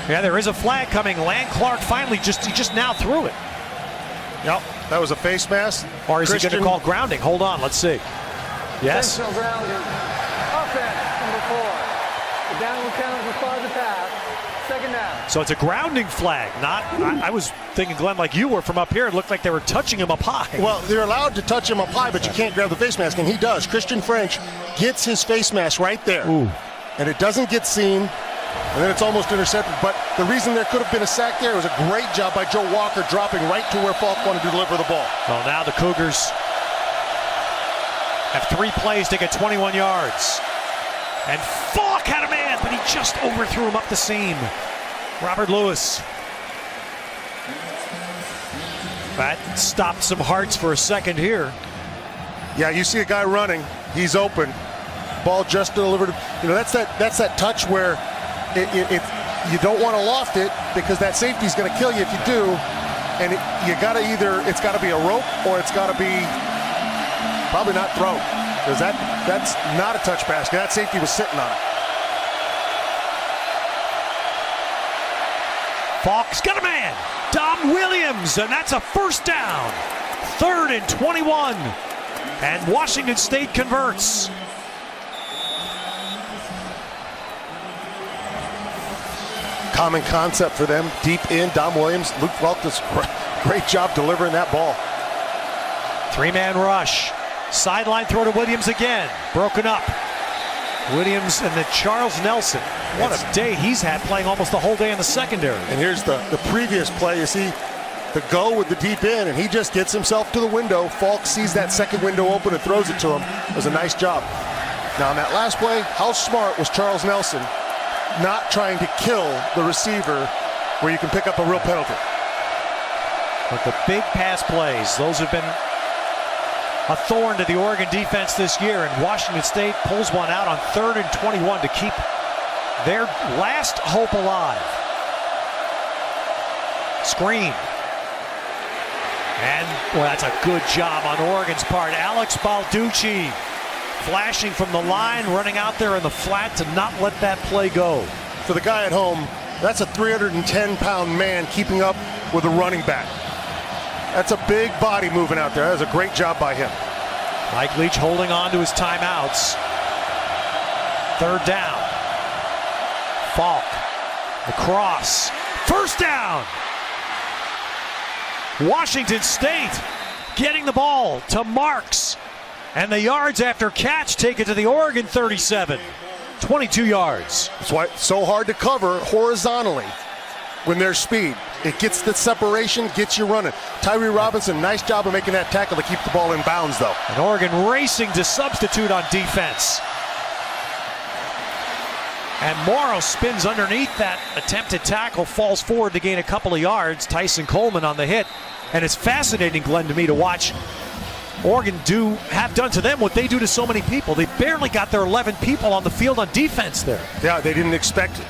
Yeah, there is a flag coming. Lan Clark finally just now threw it. Yep, that was a face mask. Or is he going to call grounding? Hold on, let's see. Yes. Intentional grounding. Offense, number 4. The downward count requires a pass. Second down. So it's a grounding flag, not. I was thinking, Glenn, like you were from up here. It looked like they were touching him up high. Well, they're allowed to touch him up high, but you can't grab the face mask, and he does. Christian French gets his face mask right there. Ooh. And it doesn't get seen, and then it's almost intercepted. But the reason there could have been a sack there was a great job by Joe Walker dropping right to where Falk wanted to deliver the ball. Well, now the Cougars have 3 plays to get 21 yards. And Falk had a man, but he just overthrew him up the seam. Robert Lewis. That stopped some hearts for a second here. Yeah, you see a guy running. He's open. Ball just delivered. You know, that's that touch where you don't want to loft it, because that safety's going to kill you if you do. And it's got to be a rope, or it's got to be probably not throw, because that's not a touch pass. That safety was sitting on it. Falk's got a man. Dom Williams, and that's a first down. 3rd and 21. And Washington State converts. Common concept for them. Deep in, Dom Williams. Luke Falk does a great job delivering that ball. 3-man rush. Sideline throw to Williams again. Broken up. Williams and then Charles Nelson. What a day he's had, playing almost the whole day in the secondary. And here's the previous play. You see the go with the deep in, and he just gets himself to the window. Falk sees that second window open and throws it to him. It was a nice job. Now, on that last play, how smart was Charles Nelson not trying to kill the receiver where you can pick up a real penalty? But the big pass plays, those have been a thorn to the Oregon defense this year, and Washington State pulls one out on 3rd and 21 to keep their last hope alive. Screen. And, well, that's a good job on Oregon's part. Alex Balducci flashing from the line, running out there in the flat to not let that play go. For the guy at home, that's a 310-pound man keeping up with a running back. That's a big body moving out there. That was a great job by him. Mike Leach holding on to his timeouts. 3rd down. Falk. The cross. 1st down. Washington State getting the ball to Marks. And the yards after catch take it to the Oregon 37. 22 yards. That's why it's so hard to cover horizontally when there's speed. It gets the separation, gets you running. Tyree Robinson, nice job of making that tackle to keep the ball in bounds, though. And Oregon racing to substitute on defense. And Morrow spins underneath that attempted tackle, falls forward to gain a couple of yards. Tyson Coleman on the hit. And it's fascinating, Glenn, to me to watch Oregon have done to them what they do to so many people. They barely got their 11 people on the field on defense there. Yeah, they didn't expect it.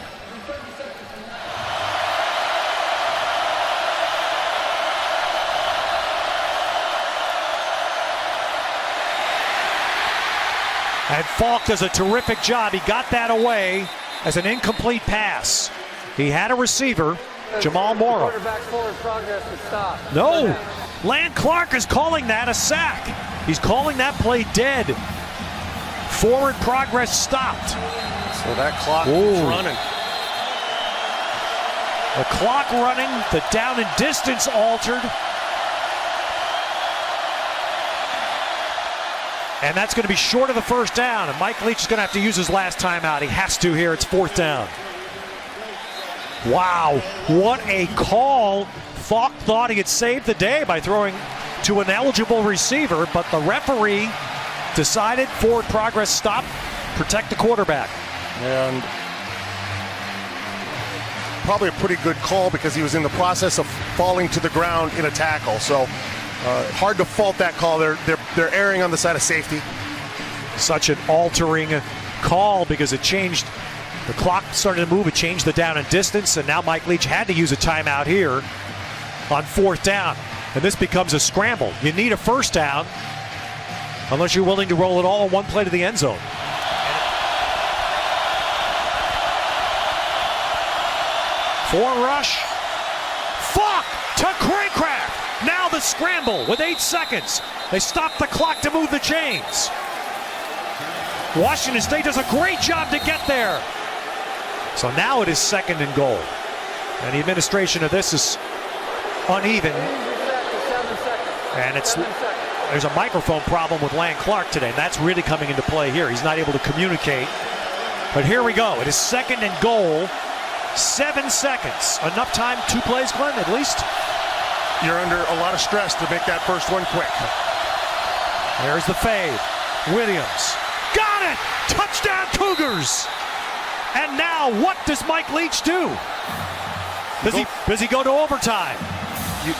And Falk does a terrific job. He got that away as an incomplete pass. He had a receiver, Jamal Morrow. Quarterback forward progress is stopped. No, Land Clark is calling that a sack. He's calling that play dead. Forward progress stopped. So that clock is running. The clock running, the down and distance altered. And that's going to be short of the 1st down. And Mike Leach is going to have to use his last timeout. He has to here. It's 4th down. Wow, what a call. Falk thought he had saved the day by throwing to an eligible receiver, but the referee decided forward progress stop, protect the quarterback. And probably a pretty good call because he was in the process of falling to the ground in a tackle. So hard to fault that call. They're erring on the side of safety. Such an altering call because it changed. The clock started to move. It changed the down and distance, and now Mike Leach had to use a timeout here on 4th down. And this becomes a scramble. You need a 1st down unless you're willing to roll it all in one play to the end zone. Four rush. Falk to Craycraft. Now the scramble with 8 seconds. They stop the clock to move the chains. Washington State does a great job to get there. So now it is 2nd and goal. And the administration of this is uneven. And there's a microphone problem with Land Clark today. And that's really coming into play here. He's not able to communicate. But here we go. It is 2nd and goal. 7 seconds. Enough time, 2 plays, Glenn, at least? You're under a lot of stress to make that first one quick. There's the fade. Williams. Got it! Touchdown Cougars! And now what does Mike Leach do? Does he go to overtime?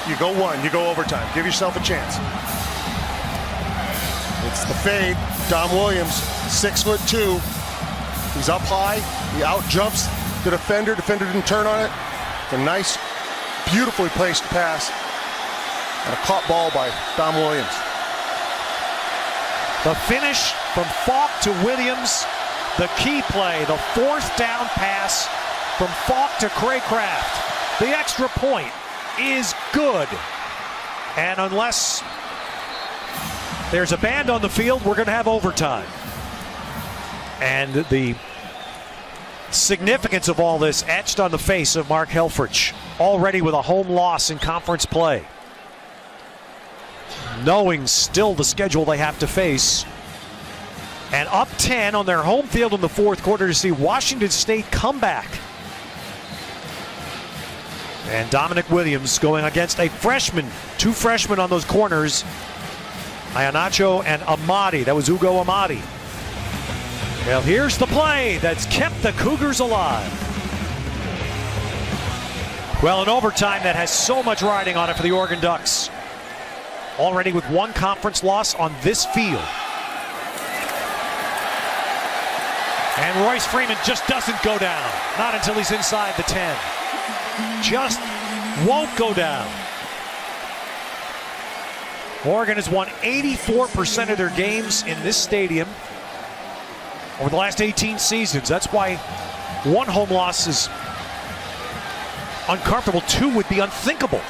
You go one, you go overtime. Give yourself a chance. It's the fade. Dom Williams, 6'2". He's up high. He out jumps the defender. Defender didn't turn on it. It's a nice, beautifully placed pass. And a caught ball by Dom Williams. The finish from Falk to Williams. The key play, the 4th down pass from Falk to Craycraft. The extra point is good. And unless there's a band on the field, we're going to have overtime. And the significance of all this etched on the face of Mark Helfrich, already with a home loss in conference play. Knowing still the schedule they have to face. And up 10 on their home field in the 4th quarter to see Washington State come back. And Dominic Williams going against a freshman, 2 freshmen on those corners, Iheanacho and Amadi. That was Ugo Amadi. Well, here's the play that's kept the Cougars alive. Well, an overtime that has so much riding on it for the Oregon Ducks. already with one conference loss on this field. And Royce Freeman just doesn't go down. Not until he's inside the 10. Just won't go down. Oregon has won 84% of their games in this stadium over the last 18 seasons. That's why one home loss is uncomfortable. Two would be unthinkable.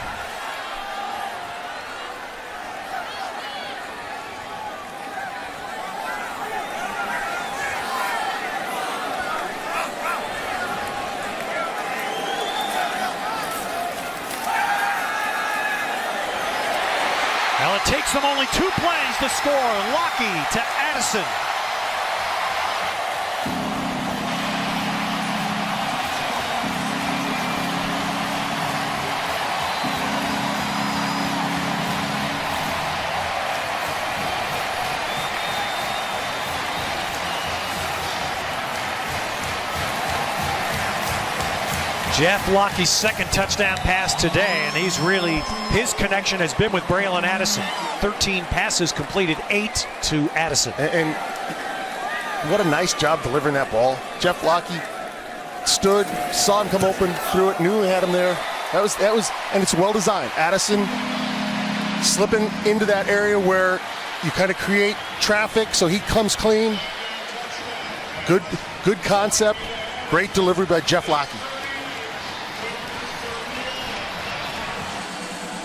Well, it takes them only 2 plays to score. Lockie to Addison. Jeff Lockie's second touchdown pass today, and his connection has been with Braylon Addison. 13 passes completed, 8 to Addison. And what a nice job delivering that ball. Jeff Lockie stood, saw him come open, threw it, knew he had him there. That was, and it's well designed. Addison slipping into that area where you kind of create traffic, so he comes clean. Good concept. Great delivery by Jeff Lockie.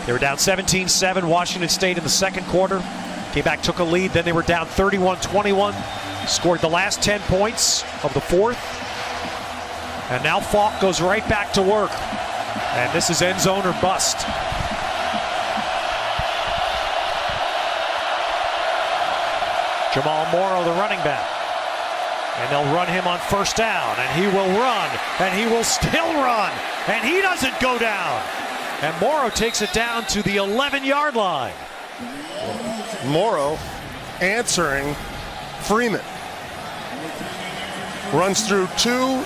They were down 17-7, Washington State in the second quarter. Came back, took a lead, then they were down 31-21. Scored the last 10 points of the fourth. And now Falk goes right back to work. And this is end zone or bust. Jamal Morrow, the running back. And they'll run him on first down. And he will run. And he will still run. And he doesn't go down. And Morrow takes it down to the 11-yard line. Morrow answering Freeman. Runs through 2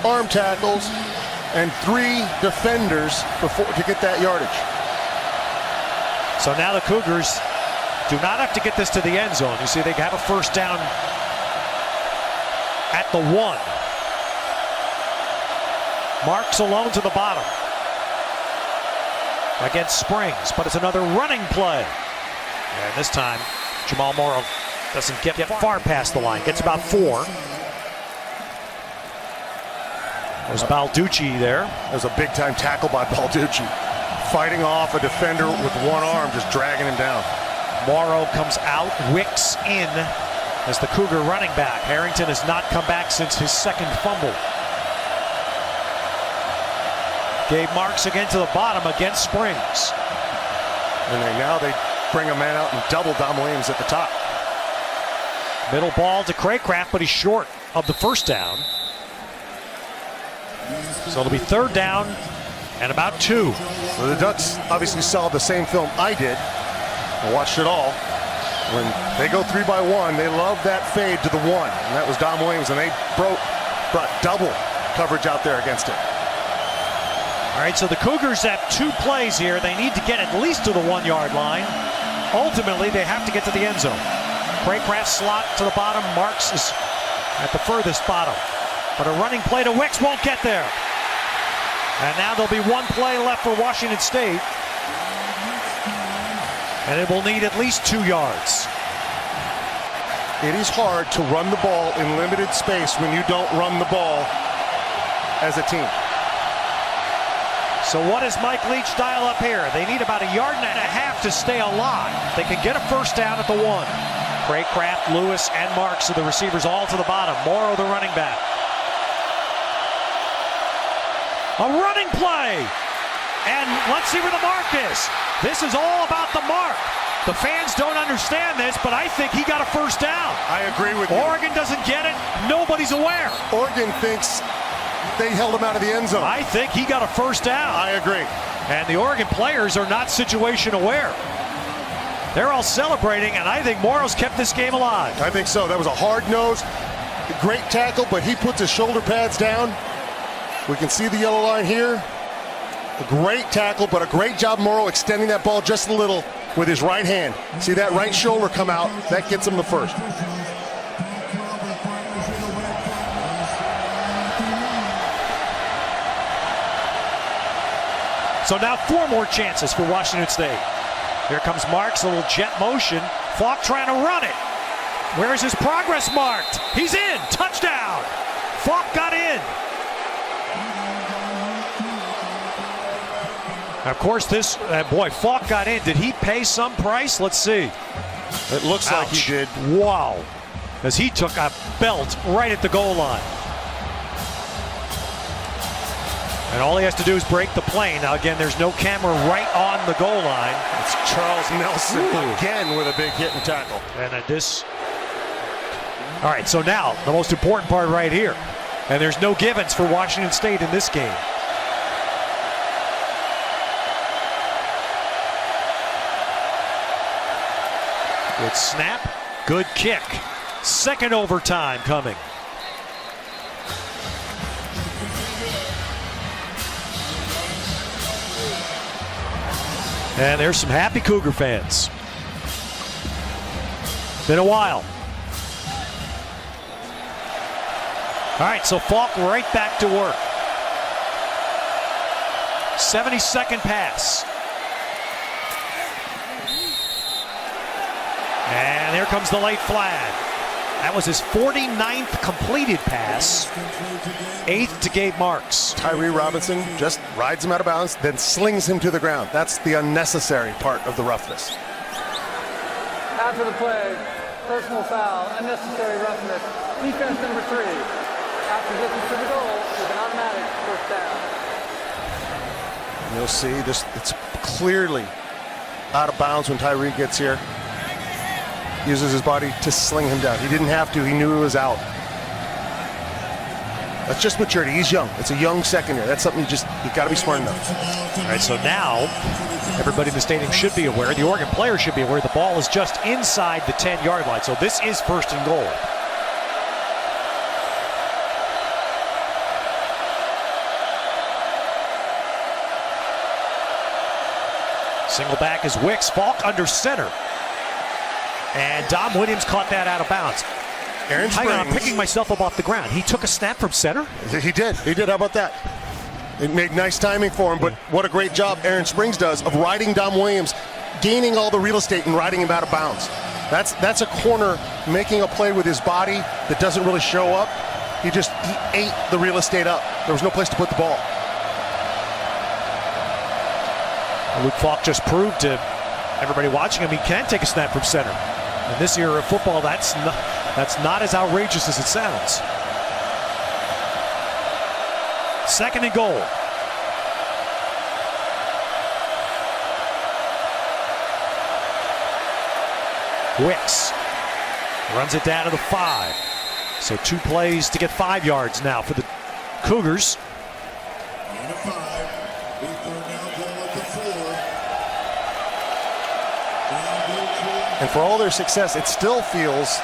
arm tackles and 3 defenders to get that yardage. So now the Cougars do not have to get this to the end zone. You see, they have a first down at the 1. Marks alone to the bottom against Springs, but it's another running play. And this time, Jamal Morrow doesn't get far past the line. Gets about 4. There's Balducci there. There's a big-time tackle by Balducci. Fighting off a defender with one arm, just dragging him down. Morrow comes out, Wicks in as the Cougar running back. Harrington has not come back since his second fumble. Gabe Marks again to the bottom against Springs. And now they bring a man out and double Dom Williams at the top. Middle ball to Craycraft, but he's short of the first down. So it'll be third down and about 2. So the Ducks obviously saw the same film I did. I watched it all. When they go 3 by 1, they love that fade to the 1. And that was Dom Williams, and they brought double coverage out there against it. All right, so the Cougars have 2 plays here. They need to get at least to the 1-yard line. Ultimately, they have to get to the end zone. Craycraft slot to the bottom. Marks is at the furthest bottom. But a running play to Wicks won't get there. And now there'll be 1 play left for Washington State. And it will need at least 2 yards. It is hard to run the ball in limited space when you don't run the ball as a team. So what does Mike Leach dial up here? They need about 1.5 yards to stay alive. They can get a first down at the 1. Craycraft, Lewis, and Marks are the receivers all to the bottom. Morrow, the running back. A running play. And let's see where the mark is. This is all about the mark. The fans don't understand this, but I think he got a first down. I agree with you. Oregon doesn't get it. Nobody's aware. Oregon thinks they held him out of the end zone. I think he got a first down. I agree. And the Oregon players are not situation aware. They're all celebrating, and I think Morrow's kept this game alive. I think so. That was a hard-nosed, great tackle, but he puts his shoulder pads down. We can see the yellow line here. A great tackle, but a great job, Morrow, extending that ball just a little with his right hand. See that right shoulder come out? That gets him the first. So now 4 more chances for Washington State. Here comes Marks, a little jet motion. Falk trying to run it. Where's his progress marked? He's in. Touchdown. Falk got in. Of course, this boy, Falk got in. Did he pay some price? Let's see. It looks like he did. Wow. As he took a belt right at the goal line. And all he has to do is break the plane. Now, again, there's no camera right on the goal line. It's Charles Nelson again with a big hit and tackle. And this. All right, so now the most important part right here. And there's no givens for Washington State in this game. Good snap, good kick. Second overtime coming. And there's some happy Cougar fans. Been a while. All right, so Falk right back to work. 72nd pass. And there comes the late flag. That was his 49th completed pass. 8th to Gabe Marks. Tyree Robinson just rides him out of bounds, then slings him to the ground. That's the unnecessary part of the roughness. After the play, personal foul, unnecessary roughness. Defense number 3. After distance to the goal with an automatic first down. You'll see this. It's clearly out of bounds when Tyree gets here. Uses his body to sling him down. He didn't have to. He knew he was out. That's just maturity. He's young. It's a young secondary. That's something you got to be smart enough. All right, so now everybody in the stadium should be aware. The Oregon players should be aware the ball is just inside the 10-yard line. So this is first and goal. Single back is Wicks. Falk under center. And Dom Williams caught that out of bounds. Hang on, I'm picking myself up off the ground. He took a snap from center? He did. He did. How about that? It made nice timing for him, but what a great job Aaron Springs does of riding Dom Williams, gaining all the real estate and riding him out of bounds. That's a corner making a play with his body that doesn't really show up. He ate the real estate up. There was no place to put the ball. Luke Falk just proved to everybody watching him he can take a snap from center. In this era of football, that's not as outrageous as it sounds. Second and goal. Wicks runs it down to the 5. So 2 plays to get 5 yards now for the Cougars. And for all their success, it still feels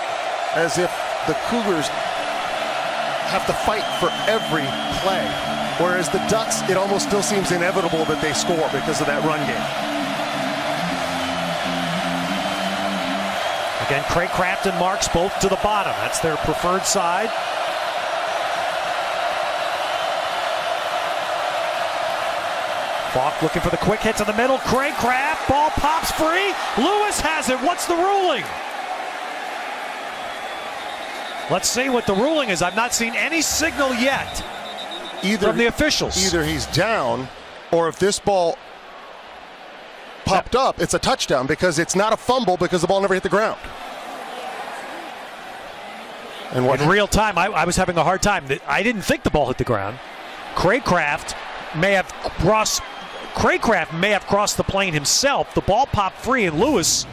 as if the Cougars have to fight for every play. Whereas the Ducks, it almost still seems inevitable that they score because of that run game. Again, Craycraft and Marks both to the bottom. That's their preferred side. Falk looking for the quick hit to the middle. Craycraft, ball pops free. Lewis has it. What's the ruling? Let's see what the ruling is. I've not seen any signal yet from the officials. Either he's down, or if this ball popped up, it's a touchdown because it's not a fumble because the ball never hit the ground. And in real time, I was having a hard time. I didn't think the ball hit the ground. Craycraft may have crossed the plane himself. The ball popped free, and Lewis.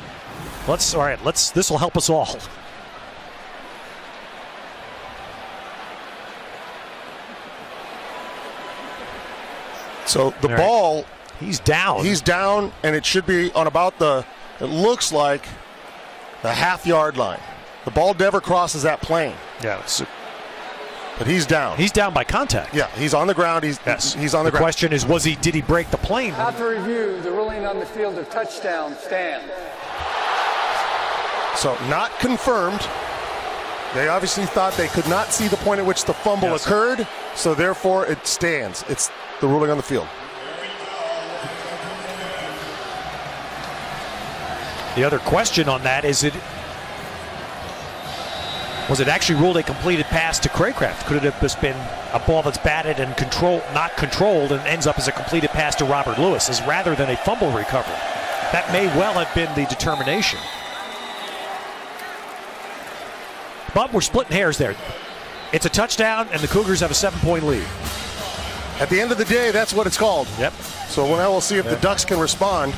This will help us all. So the ball, he's down. He's down, and it should be on about it looks like the half-yard line. The ball never crosses that plane. Yeah. But he's down. He's down by contact. Yeah, he's on the ground. He's on the ground. The question is, did he break the plane? After review, the ruling on the field of touchdown stands. So not confirmed. They obviously thought they could not see the point at which the fumble occurred, so therefore it stands. It's the ruling on the field. The other question on that is, was it actually ruled a completed pass to Craycraft? Could it have just been a ball that's batted and not controlled and ends up as a completed pass to Robert Lewis, as rather than a fumble recovery? That may well have been the determination. But we're splitting hairs there. It's a touchdown, and the Cougars have a 7-point lead. At the end of the day, that's what it's called. Yep. So now we'll see if the Ducks can respond.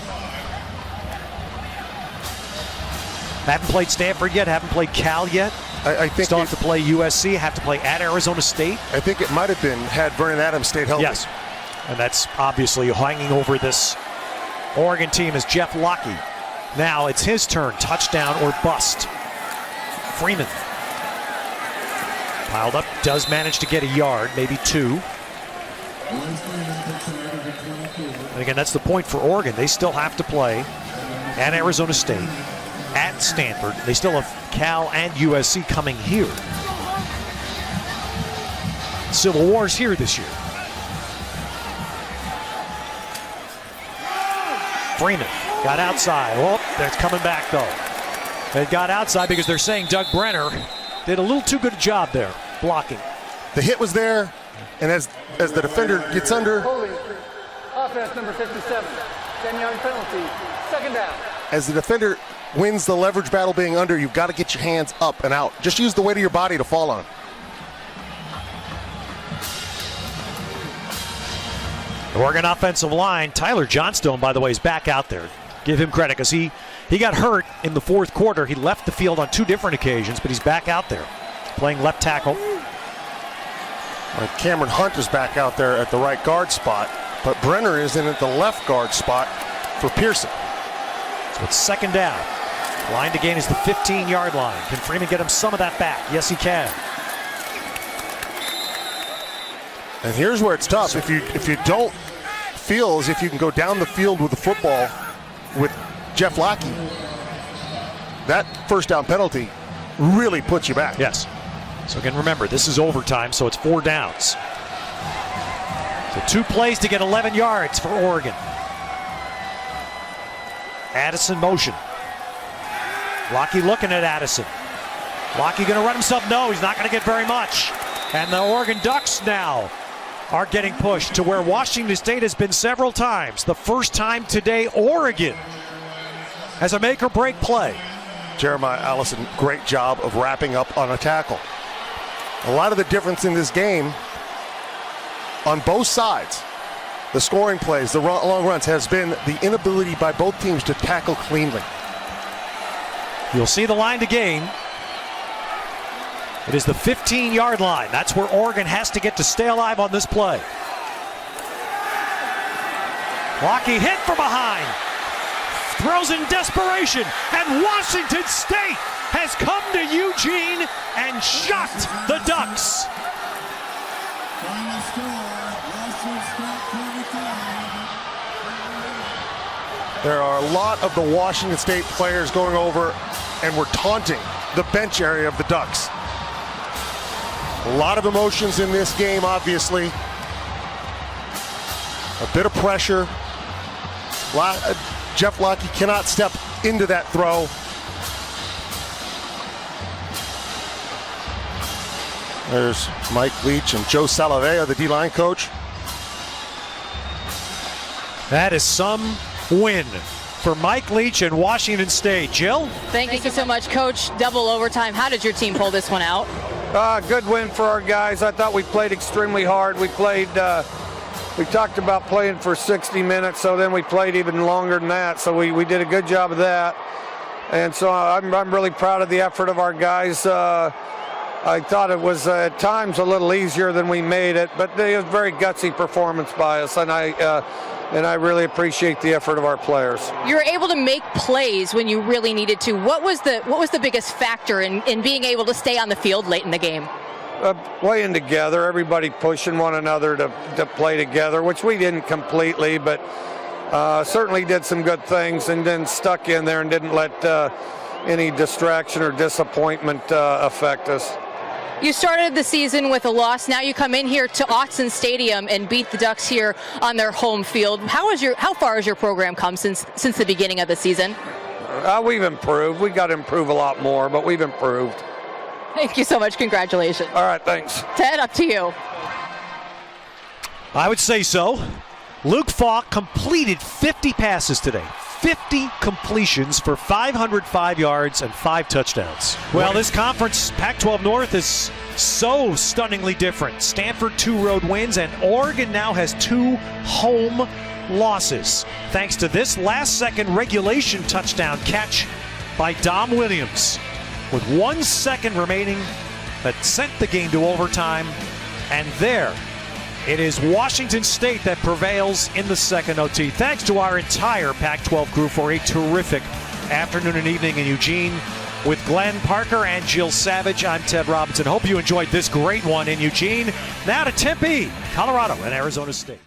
Haven't played Stanford yet, haven't played Cal yet. I think still have to play USC, have to play at Arizona State. I think it might have been had Vernon Adams stayed healthy. Yes, and that's obviously hanging over this Oregon team is Jeff Locke. Now it's his turn, touchdown or bust. Freeman piled up, does manage to get a yard, maybe 2. And again, that's the point for Oregon. They still have to play at Arizona State, at Stanford. They still have Cal and USC coming here. Civil War's here this year. Freeman got outside. Well, that's coming back though. They got outside because they're saying Doug Brenner did a little too good a job there blocking. The hit was there, and as the defender gets under. Holding. Offense number 57. 10-yard penalty. Second down. As the defender wins the leverage battle being under, you've got to get your hands up and out. Just use the weight of your body to fall on. Oregon offensive line, Tyler Johnstone, by the way, is back out there. Give him credit because he got hurt in the fourth quarter. He left the field on 2 different occasions, but he's back out there playing left tackle. Cameron Hunt is back out there at the right guard spot, but Brenner is in at the left guard spot for Pearson. So it's second down. Line to gain is the 15-yard line. Can Freeman get him some of that back? Yes, he can. And here's where it's tough. If you don't feel as if you can go down the field with the football with Jeff Locke, that first down penalty really puts you back. Yes. So again, remember, this is overtime, so it's 4 downs. So 2 plays to get 11 yards for Oregon. Addison motion. Locke looking at Addison. Locke going to run himself? No, he's not going to get very much. And the Oregon Ducks now are getting pushed to where Washington State has been several times. The first time today, Oregon has a make or break play. Jeremiah Allison, great job of wrapping up on a tackle. A lot of the difference in this game on both sides, the scoring plays, the long runs, has been the inability by both teams to tackle cleanly. You'll see the line to gain. It is the 15-yard line. That's where Oregon has to get to stay alive on this play. Locke hit from behind. Throws in desperation. And Washington State has come to Eugene and shocked the Ducks. Final score, Washington State 23. There are a lot of the Washington State players going over and we're taunting the bench area of the Ducks. A lot of emotions in this game, obviously. A bit of pressure. Jeff Locke cannot step into that throw. There's Mike Leach and Joe Salavea, the D-line coach. That is some win for Mike Leach and Washington State. Jill? Thank you so much, Coach. Double overtime. How did your team pull this one out? Good win for our guys. I thought we played extremely hard. We talked about playing for 60 minutes, so then we played even longer than that. So we did a good job of that. And so I'm really proud of the effort of our guys. I thought it was at times a little easier than we made it, but it was a very gutsy performance by us, and I really appreciate the effort of our players. You were able to make plays when you really needed to. What was the biggest factor in being able to stay on the field late in the game? playing together, everybody pushing one another to play together, which we didn't completely, but certainly did some good things and then stuck in there and didn't let any distraction or disappointment affect us. You started the season with a loss. Now you come in here to Autzen Stadium and beat the Ducks here on their home field. How far has your program come since the beginning of the season? We've improved. We got to improve a lot more, but we've improved. Thank you so much. Congratulations. All right, thanks. Ted, up to you. I would say so. Luke Falk completed 50 passes today. 50 completions for 505 yards and 5 touchdowns. Well, this conference, Pac-12 North, is so stunningly different. Stanford 2 road wins, and Oregon now has 2 home losses, thanks to this last-second regulation touchdown catch by Dom Williams. With 1 second remaining, that sent the game to overtime, and there it is Washington State that prevails in the second OT. Thanks to our entire Pac-12 crew for a terrific afternoon and evening in Eugene with Glenn Parker and Jill Savage. I'm Ted Robinson. Hope you enjoyed this great one in Eugene. Now to Tempe, Colorado, and Arizona State.